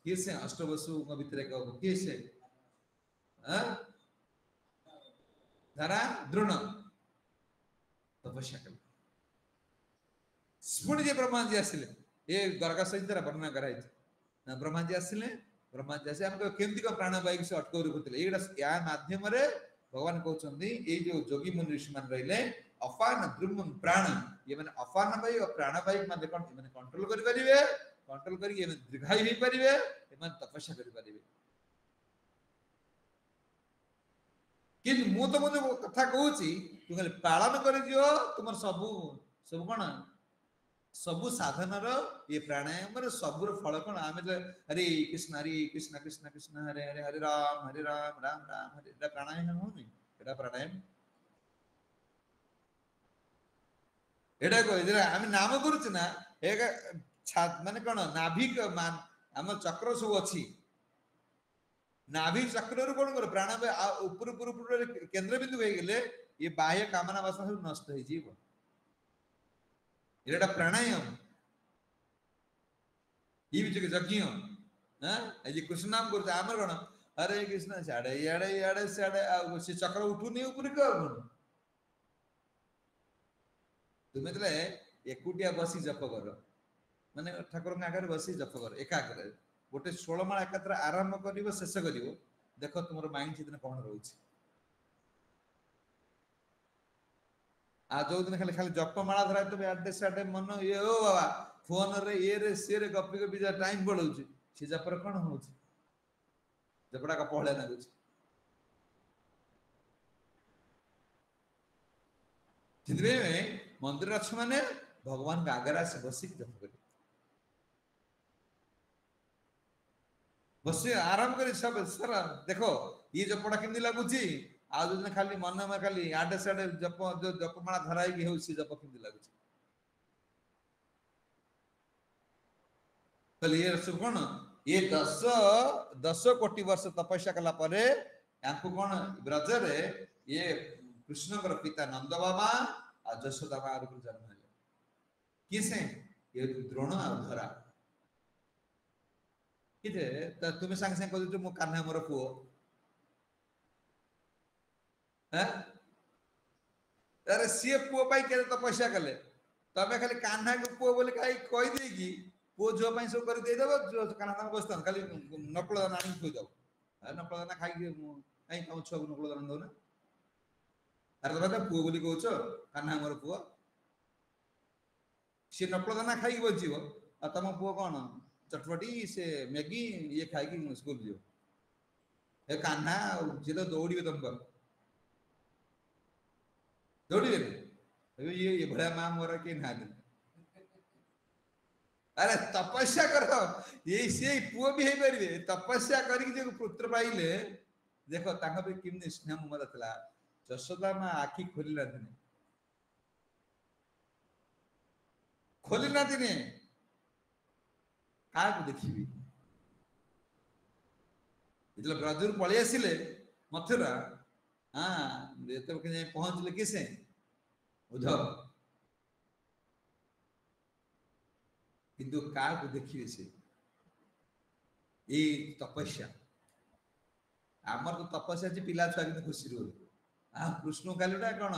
A: କିଏ ସେ ଅଷ୍ଟବସୁଙ୍କ ଭିତରେ କିଏ ସେ ଧରା ଦ୍ରୋଣ ତପସ୍ୟା କଲେ। ପୁଣି ଯେ ବ୍ରହ୍ମାଜୀ ଆସିଲେ, ଏ ଦ୍ୱାରକା ସହିତ ବର୍ଣ୍ଣନା କରାଯାଇଛି। ବ୍ରହ୍ମାଜୀ ଆସିଲେ, ବ୍ରହ୍ମାଜୀ ଆସି ଆମେ କେମିତି କଣ ପ୍ରାଣବାୟୁ ସେ ଅଟକ ରଖୁଥିଲେ। ଏଇଟା ୟା ମାଧ୍ୟମରେ ଭଗବାନ କହୁଛନ୍ତି ଏଇ ଯୋଉ ଯୋଗୀ ମୁନି ଋଷି ମାନେ ରହିଲେ ଅପାନ ଦ୍ରୁମ ପ୍ରାଣ, ଇଏ ମାନେ ଅପାନ ବାୟୁ ଆଉ ପ୍ରାଣ ବାୟୁ ମାନେ କଣ ଏମାନେ କଣ୍ଟ୍ରୋଲ କରିପାରିବେ। କଣ୍ଟ୍ରୋଲ କରିକି ଏମାନେ ଦୀର୍ଘାୟୁ ହେଇପାରିବେ, ଏମାନେ ତପସ୍ୟା କରିପାରିବେ। କିନ୍ତୁ ମୁଁ ତମକୁ କଥା କହୁଛି, ତୁ ଖାଲି ପାଳନ କରିଦିଅ, ତୁମର ସବୁ ସବୁ କଣ ସବୁ ସାଧନର ଏ ପ୍ରାଣାୟାମର ସବୁର ଫଳ କଣ? ଆମେ ହରେ କୃଷ୍ଣ କୃଷ୍ଣ କୃଷ୍ଣ ହରେ ହରେ ହରେ ରାମ ରାମ ରାମ ହରେ, ଏଟା ପ୍ରାଣାୟାମ ହଉନି? ଏଟା ପ୍ରାଣାୟାମ। ଏଟା ଆମେ ନାମ କରୁଛୁ ନା, ମାନେ କଣ ନାଭିକ ଆମ ଚକ୍ର ସବୁ ଅଛି। नाभि चक्रରୁ କଣ କର ପ୍ରାଣ ଉପର ଉପର ଉପର କେନ୍ଦ୍ର ବିନ୍ଦୁ ହେଇଗଲେ ये बाह्य कामना वासना सब नष्ट हो जीव एटा प्राणायाम ये भी यज्ञ हां ये कृष्ण नाम करते आमर गण हरे कृष्ण साडे याडे याडे साडे आ से चक्र उठुनी ऊपर कर तुमे तले एकुटिया बसी जप कर माने ठाकुर के आगे बसी जप कर एकाग्र गोटे 16 माळ एकात्र आरंभ करिवो शेष करिवो देखो तुमरो माइंड चितने कोन रहउछि आ जो दिन खाली खाली जप माला धरा तो आडे साडे मन ये ओ बाबा फोन रे ये रे से रे गप्पी गप्पी जा टाइम पळउछि से जपर कोन होउछि जपड़ा का पहले ना कुछ जितने मंदिर अच्छे माने भगवान का आगरा से बसी जप कर बस आराम कर सब सर देखो ये जपड़ा किंदी लागुची आ जो खाली मन में खाली आडे साडे जप जो जपमाला धराई की होउसी जप किंदी लागुची कल ये सब कोन ये 10 कोटी वर्ष तपस्या कला परे यांको कोन ब्रज रे ये कृष्ण कर पिता नंद बाबा आ जशोदा बाबा को जन्म है किसे ये द्रोण आ धरा किते त तुमे संग संग कहू मो कान्हा मोर पुओ हैं अरे सी पुओ पाई के तपस्या कले तबे खाली कान्हा को पुओ बोले काई कहि दे की पुओ जो पाई सब कर दे देबो जो कान्हा नाम बसतन खाली नकल नानी खोइ दो नकल ना खाई के काई तम छ नकल दान दो ना अरे तबे पुओ बोली कहउछ कान्हा मोर पुओ से नकल दाना खाई बचिबो आ तम पुओ कोन चटपटी से मैगी ये खाई की स्कूल जो ए कान्हा जिलो दौड़ी तुम पर दौड़ी ये भड़ा मां मोर के ना दे अरे तपस्या करो ये से पुओ भी हे परिबे तपस्या करी जे पुत्र पाइले देखो ताका पे किमने स्नेह ममता थला जशोदा मां आखी खोली ना दिने का को देखिबी इतला ब्रजर पळे आसिले मथुरा हां एते के जाय पहुंचले किसे उद्धव किंतु का को देखिबे से ए तपस्या आमर तो तपस्या जे पिला छुआ के खुशी रो आ कृष्ण कालीटा कोन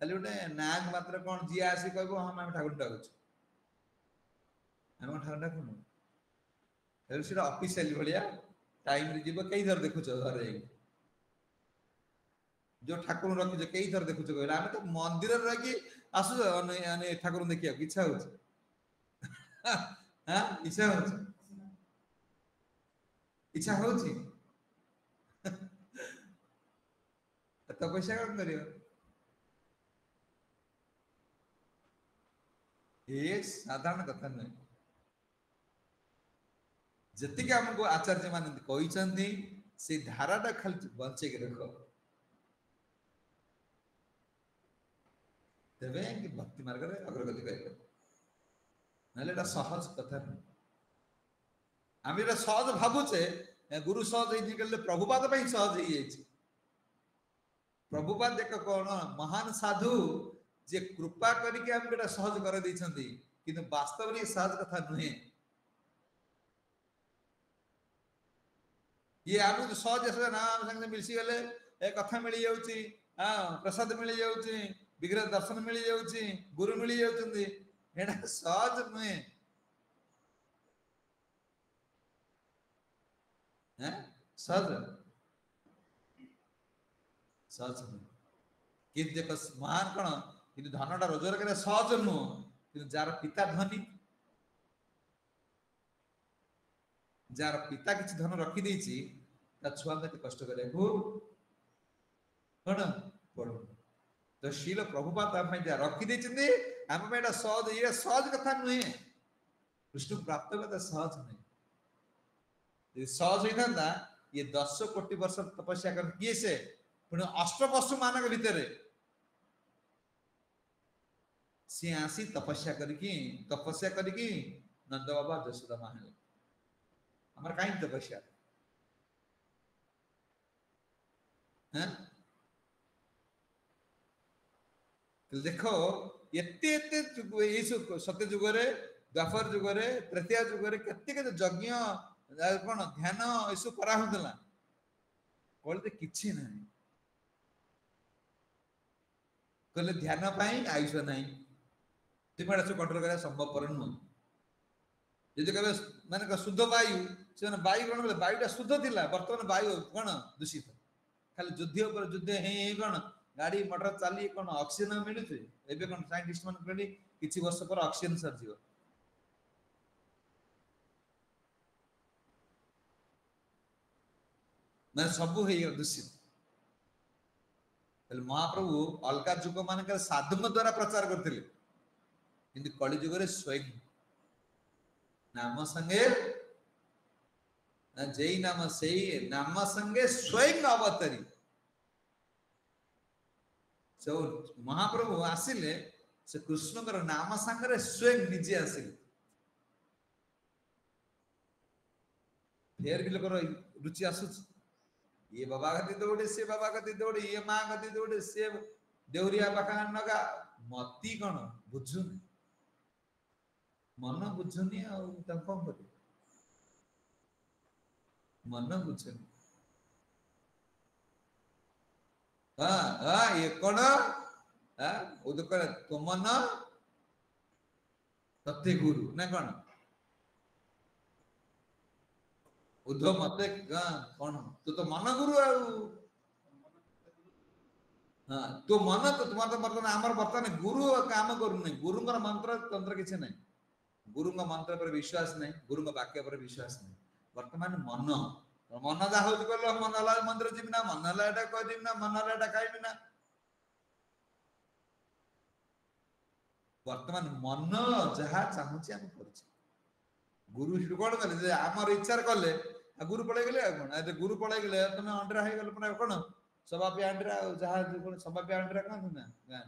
A: खाली उठे नाग मात्र कोन जिया आसी कहबो हम ठाकुर डाकुछ हम ठाकुर डाकुन एलसीरा ऑफिशियल भलिया टाइम रे जीव कई थर देखुछ घर रे जो ठाकुर रखि जे कई थर देखुछ कहला हम तो मंदिर रे रखि आसु अने ठाकुर देखिया इच्छा होछ हां इच्छा होछ इच्छा होछ तो पैसा कौन करियो ये साधारण कथा नहीं जति के हमको आचार्य मान कहि चंदी से धाराटा खाली बंचे के रखो तबे कि भक्ति मार्ग रे अग्रगति करियो नलेटा सहज कथा नहीं आम एटा सहज भाबुचे गुरु सहज हे गले प्रभुपाद पई सहज हे छी प्रभुपाद देख कौन महान साधु जे कृपा करके हम एटा सहज कर दै छंदी किंतु वास्तव रे सहज कथा नुहे ये आनु जो सहज ऐसा नाम संग मिलसी गले ए कथा मिली जाउची हां प्रसाद मिली जाउची विग्रह दर्शन मिली जाउची गुरु मिली जाउचंदी एटा सहज नुहे हैं सहज सहज कि देखो महान कण कि धनटा रोजगार करे सहज नुह कि जार पिता धनी जार पिता किछि धन रखि देछि ता छुआ के कष्ट करे को कोन पड़ो तो शील प्रभुपाद हम जा रखि देछिंदी हम बेटा सहज ये सहज कथा नुहे कृष्ण प्राप्त कथा सहज नहीं ये सहज होइथांदा ये 10 कोटी वर्ष तपस्या कर किए से पुणे अष्टपशु मानक भीतर सी आसी तपस्या करके नंद बाबा जशोदा मां हमार काई तपस्या हैं देखो एते एते ये सत्य जुग रे द्वापर जुग रे तृतीय जुग रे केते केते यज्ञ कोन ध्यान एसु करा होतला कहले किछि नाही कहले ध्यान पाई आयुष नाही दिमाग से कंट्रोल करा संभव पर नु यदि कबे माने शुद्ध वायु से वायु कोन बोले वायुटा शुद्ध थिला वर्तमान वायु कोन दूषित खाली युद्ध पर युद्ध हे कोन गाड़ी मोटर चली कोन ऑक्सीजन मिलु छे एबे कोन साइंटिस्ट मन कहली किछि वर्ष पर ऑक्सीजन सर जीव मैं सब हे दूषित तले महाप्रभु अलका जुग मानकर साधुଙ୍କ द्वारा प्रचार करथिले किंतु कलि जुग रे स्वयं नाम संगे जय नाम सेई नाम संगे स्वयं अवतरी जो महाप्रभु आसिले से कृष्णकर नाम संगे स्वयं निजे आसिले फेर भी लोकर रुचि आसुच ये बाबा गति दौड़े से बाबा गति दौड़े ये माँ गति दौड़े से देवरिया पाखा नगा मती कौन बुझुन मन बुझुनी आ कौन कर मन बुझुनी हाँ हाँ ये कौन हाँ वो तो कर तो मन तत्ते गुरु ना कौन उद्धव मते कौन तो मन गुरु हाँ तो मन तो तुम्हारा तो बर्तमान आमर बर्तमान गुरु काम करू नहीं गुरु मंत्र तंत्र किसी नहीं गुरु मंत्र पर विश्वास नहीं गुरु वाक्य पर विश्वास नहीं वर्तमान मन मन जा हो कहलो मन ला मंदिर जीवि ना मन ला एटा कह दिबि ना मन ला एटा खाइबि ना वर्तमान मन जहा चाहूची हम करछि गुरु कोन कले आमर इच्छा कले गुरु पळै गेले कोन गुरु पळै गेले तमे अंडरा हे गेले पण कोन सभापी अंडरा जहा कोन सभापी अंडरा कोन ना गां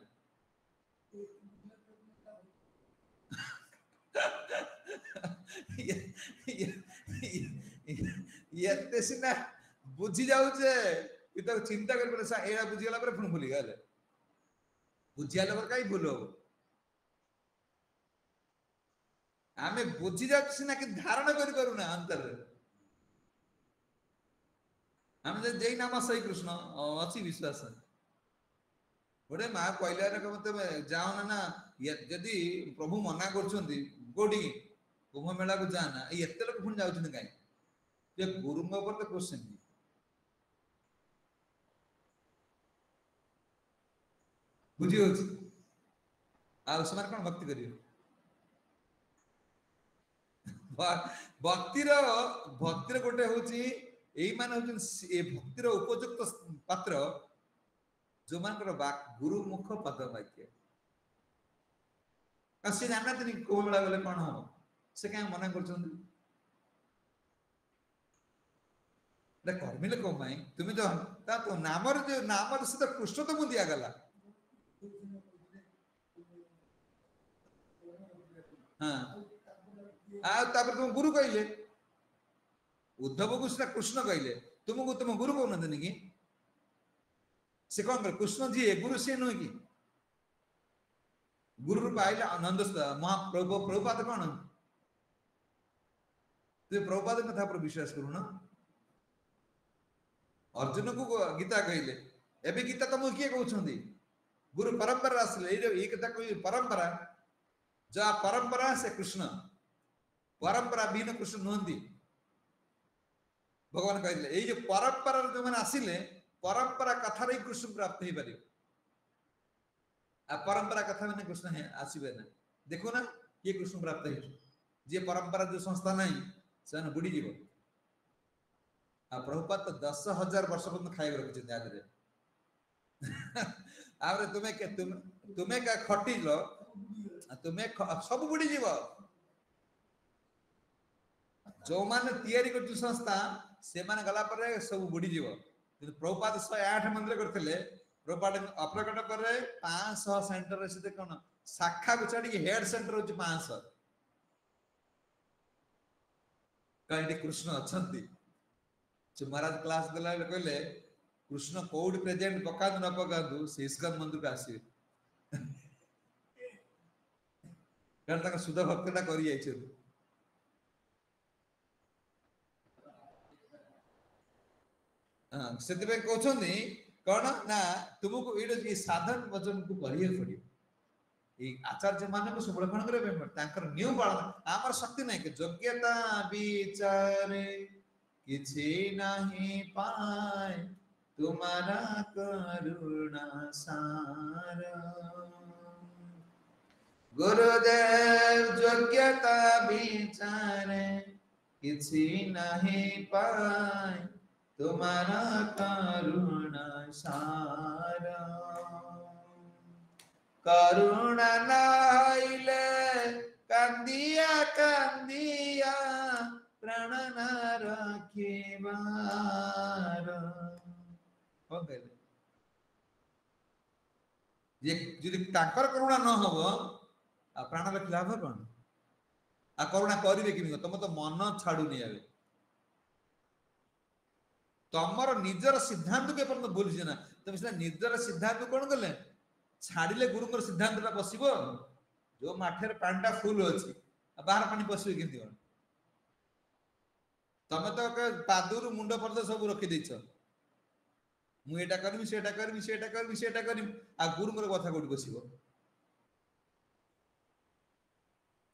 A: ये सिना बुझी जाऊ जे इ तो चिंता कर पड़े एरा बुझी गला पर भूली गले बुझिया लबर काई भूलो आमे बुझी जा सिना कि धारण कर करू ना अंतर हम जे जय नाम सही कृष्ण अछि विश्वास गोटे माँ कहला रे मते जाओ ना यदि प्रभु मना करछंती गोडी कुंभ मेला को जाना एते लोक पुन जाउछन काई जे गुरुंग पर तो क्वेश्चन बुझी होछि आ उसमार कोन भक्ति करियो भक्तिर गोटे होची एई मान होचन ए भक्तिर उपयुक्त पात्र जो मानकर गुरु मुख पद वाक्य कसी जाना तनी को बेला गले कोन हो से क्या मना करछन ले कर्मिले को माई तुम जो ता तो नामर से तो कृष्ण तो मुंदिया गला हां आ तापर तुम गुरु कहले उद्धव को कृष्ण कहले तुमको तुम गुरु को नंदनी की से कौन कर कृष्ण जी है गुरु से नुह की गुरु रूप आइला आनंद महाप्रभु प्रभुपाद कौन तु प्रभुपाद कथा पर विश्वास करू ना अर्जुन को गीता कहले एबे गीता तुम किए कहउछंदी गुरु परंपरा आसले ए कथा कोई परंपरा जा परंपरा से कृष्ण परंपरा बिना कृष्ण नहंती भगवान कहले ए जो परंपरा जो माने आसिले परंपरा कथा रे कृष्ण प्राप्त हे पारे आ परंपरा कथा माने कृष्ण है आसीबे ना देखो ना ये कृष्ण प्राप्त है जे परंपरा जो संस्था नहीं से बुड़ी जीव आ प्रभुपाद तो 10,000 वर्ष पर्यंत खाइ रखि छै याद रे आरे तुम्हें का खटी लो तुम्हें सब बुड़ी जीव जो माने तयारी करछु संस्था से माने गला पर सब बुड़ी जीव कि प्रभुपाद 108 मंदिर करथिले प्रभुपाद अप्रकट करे 500 सेंटर से कोन शाखा को छाडी हेड सेंटर होची 500 काइंडी कृष्ण अछंती जो महाराज क्लास देला कहले कृष्ण कोड प्रेजेंट पकातु न पकातु से इस्कन मंदिर को आसीबे कारण ताका शुद्ध भक्तटा करि जाइछ हां सेते पे कहउछन्ती कोन ना तुमको ये साधन वचन को करिए पड़ियो ये आचार्य मान को सब कौन करेंगे तांकर नियम पालन आमर शक्ति नहीं कि योग्यता विचारे किछि नहीं पाए तुम्हारा करुणा सार गुरुदेव योग्यता विचारे किछि नहीं पाए तुम्हारा करुणा सार करुणा नाइले कांदिया कांदिया प्राण न रखिबार हो गले ये यदि ताकर करुणा न हो आ प्राण रखिला हो कोन आ करुणा करिवे कि तुम तो मन छाडू नहीं आवे तमर निजर सिद्धांत के पर बोलछ ना तुम से निजर सिद्धांत कोन करले छाड़िले गुरुकर सिद्धांत बसब जो माठे पानी फुल अच्छी बाहर पानी पशु के तमें तो पादुर मुंड पर सब रखी मुझे करमी सेटा करमी सेटा करमी सेटा करमी आ गुरुकर कथा कौट बसब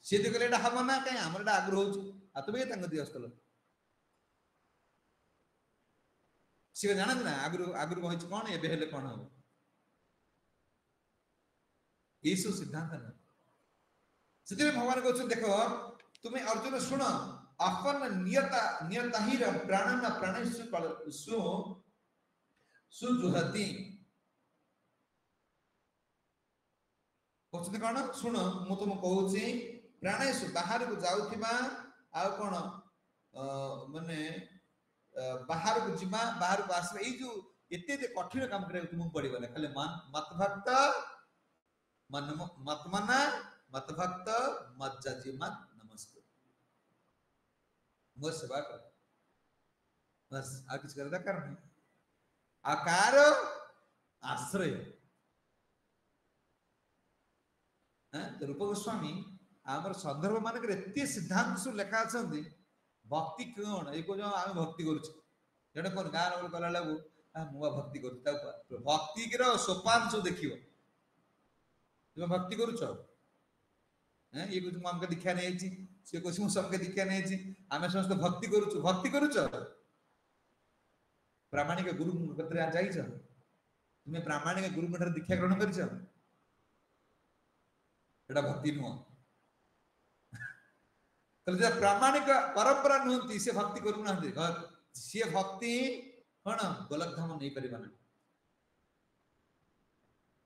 A: सी तो कहले हम ना कहीं आम आग्रह हो तुम दिवस सी जानते ना आगुरी आगुरी कही कौन एवं कौन हम यीशु सिद्धांत ना से भगवान कहते देखो तुम्हें अर्जुन शुण अपन नियता नियता ही प्राण न प्राण सुजुहति कहते कौन शुण मु तुम कहूँ प्राणेशु बाहर को जाऊथिबा आ कौन माने बाहर को जीवा बाहर को आसबा ए जो एते कठिन काम करे तुमको पड़िबा ना खाली मत भक्त मत मना मत भक्त मत जाति मत नमस्ते मोर सेवा कर बस आ कुछ करदा करना आकार आश्रय तो रूप गोस्वामी आमर संदर्भ मान एत सिद्धांत सब लेखा अच्छे भक्ति कौन ये कह आम भक्ति करें कौन गाँव गला लगू मुआ भक्ति कर भक्ति सोपान सब देख तुम भक्ति करुच ये कुछ आमके दीक्षा नहीं सी कह सबके दीक्षा नहीं आम समस्त भक्ति करुच प्रामाणिक गुरु जाइछ तुम्हें प्रामाणिक गुरु दीक्षा ग्रहण कर भक्ति नुह प्रामाणिक परंपरा नुहति से भक्ति करूना सी भक्ति कौन गोलक धाम नहीं पार ना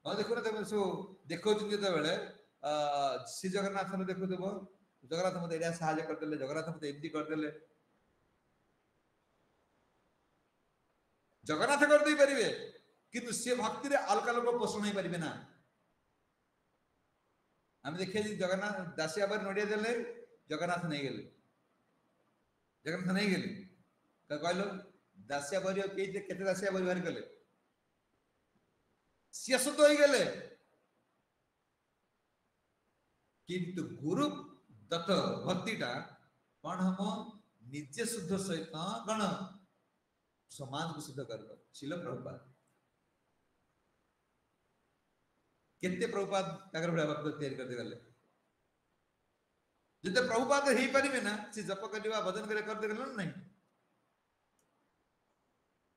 A: हाँ देखो ना सब देखो बेले श्री जगन्नाथ देखु जगन्नाथ मत एरिया साहाଯ୍य करदे जगन्नाथ मत एमती करदे जगन्नाथ कर दे परिबे किंतु से भक्ति रे अलग लोग पोषण नहीं पारिबे ना हम देखिए जगन्नाथ दासिया बार नोडिया देले जगन्नाथ नहीं गेले जगन्नाथ नहीं गेले का कहलो दासिया बार केते दासिया बार बाहर गले सी शुद्ध हो गले किंतु गुरु दत्त भक्तिटा कौन हम निजे शुद्ध सहित कौन समाज को शुद्ध कर शिल प्रभुपाद केते प्रभुपाद ताकर बड़ा भक्त तैयारी करते गले जते प्रभुपाद हे परिबे ना से जप करबा भजन करे करते गले नहीं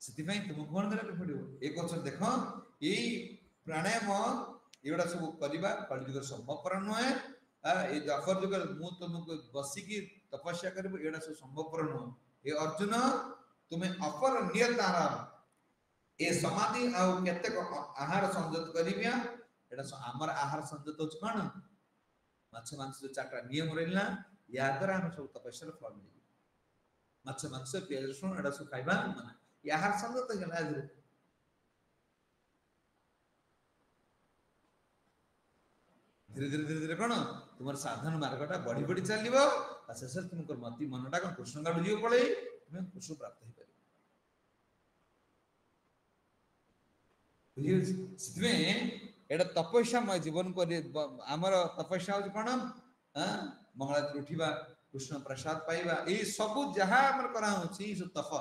A: सेति में तुम कोन करे पड़ियो एक वर्ष देखो ए प्राणायाम एडा सब करबा कलियुग संभवपर नय ए द्वापर जुग मु तुमको बसिकी तपस्या करबो एडा सब संभवपर न ए अर्जुन तुम्हें अपर नियत आहार ए समाधि आ केते आहार संयत करिबिया एडा आमर आहार संयत हो कोन माछ मांस जो चाटा नियम रहला या द्वारा हम सब तपस्या फल मिली माछ मांस प्याज रसुन एडा सब खाइबा माने या आहार संयत गला धीरे धीरे धीरे धीरे कौन तुम साधन मार्गटा बढ़ी बढ़ी चलो शेष तुम मती मनटा कौन कृष्ण गाड़ जीव पड़े तुम कृष्ण प्राप्त हो पार ବୁଝିହେଉଛି ସେଥିପାଇଁ ଏଇଟା ତପସ୍ୟାମୟ ଜୀବନ କରି ଆମର ତପସ୍ୟା ହଉଛି କଣ ମଙ୍ଗଳା ଉଠିବା କୃଷ୍ଣ ପ୍ରସାଦ ପାଇବା ଏଇ ସବୁ ଯାହା ଆମର କରାହଉଛି ସବୁ ତପ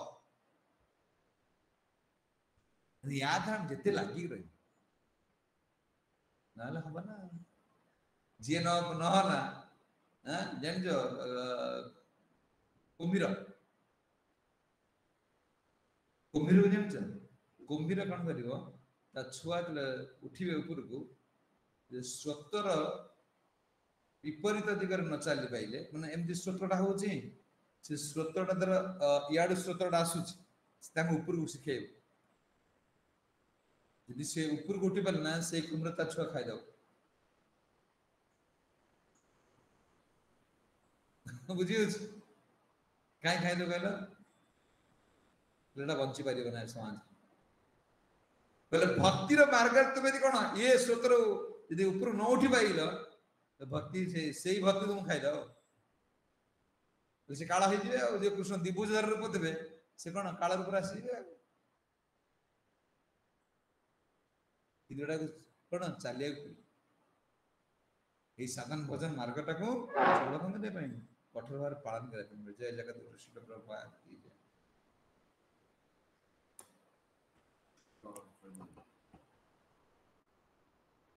A: ୟା ଧାମ ଯେତେ ଲାଗିକି ରହିବ ନହେଲେ ହବ ନା ଯିଏ ନହେଲା ଜାଣିଛ କୁମ୍ଭୀର କୁମ୍ଭୀରକୁ ଜାଣିଛ କୁମ୍ଭୀର କଣ କରିବ ତା ଛୁଆ ଉଠିବେ ଉପରକୁ ସ୍ରୋତର ବିପରୀତ ଦିଗରେ ନ ଚାଲି ପାଇଲେ ମାନେ ଏମିତି ସ୍ରୋତଟା ହଉଛି ସେ ସ୍ରୋତଟା ଧର ଇଆଡୁ ସ୍ରୋତଟା ଆସୁଛି ତାଙ୍କୁ ଉପରକୁ ଶିଖେଇବ ଯଦି ସେ ଉପରକୁ ଉଠି ପାରିଲେ ନା ସେଇ କୁମ୍ଭୀର ତା ଛୁଆ ଖାଇଦବ ବୁଝିହଉଛି କାହିଁ ଖାଇଦବ କହିଲ ପିଲାଟା ବଞ୍ଚି ପାରିବ ନାହିଁ ସମାଜ ବୋଲେ ଭକ୍ତିର ମାର୍ଗରେ ତୁମେ ଯଦି କଣ ଇଏ ସ୍ରୋତରୁ ଯଦି ଉପରୁ ନ ଉଠି ପାଇଲ ଭକ୍ତି ସେଇ ଭକ୍ତି ତୁମକୁ ଖାଇଦବ ସେ କାଳ ହେଇଯିବେ ଆଉ ଯେ କୃଷ୍ଣ ଦିଭୁଜ ରୂପ ଦେବେ ସେ କଣ କାଳ ରୂପରେ ଆସିଯିବେ ଆଉ କିନ୍ତୁ ଏଟାକୁ କଣ ଚାଲିବାକୁ ଏଇ ସାଧନ ଭଜନ ମାର୍ଗଟାକୁ ସଫଳ କରିବା ପାଇଁ କଠୋର ଭାବରେ ପାଳନ କରିବା ପାଇଁ ଜୟ ଜଗତ କୃଷ୍ଣ ପ୍ରଭୁପାଦ।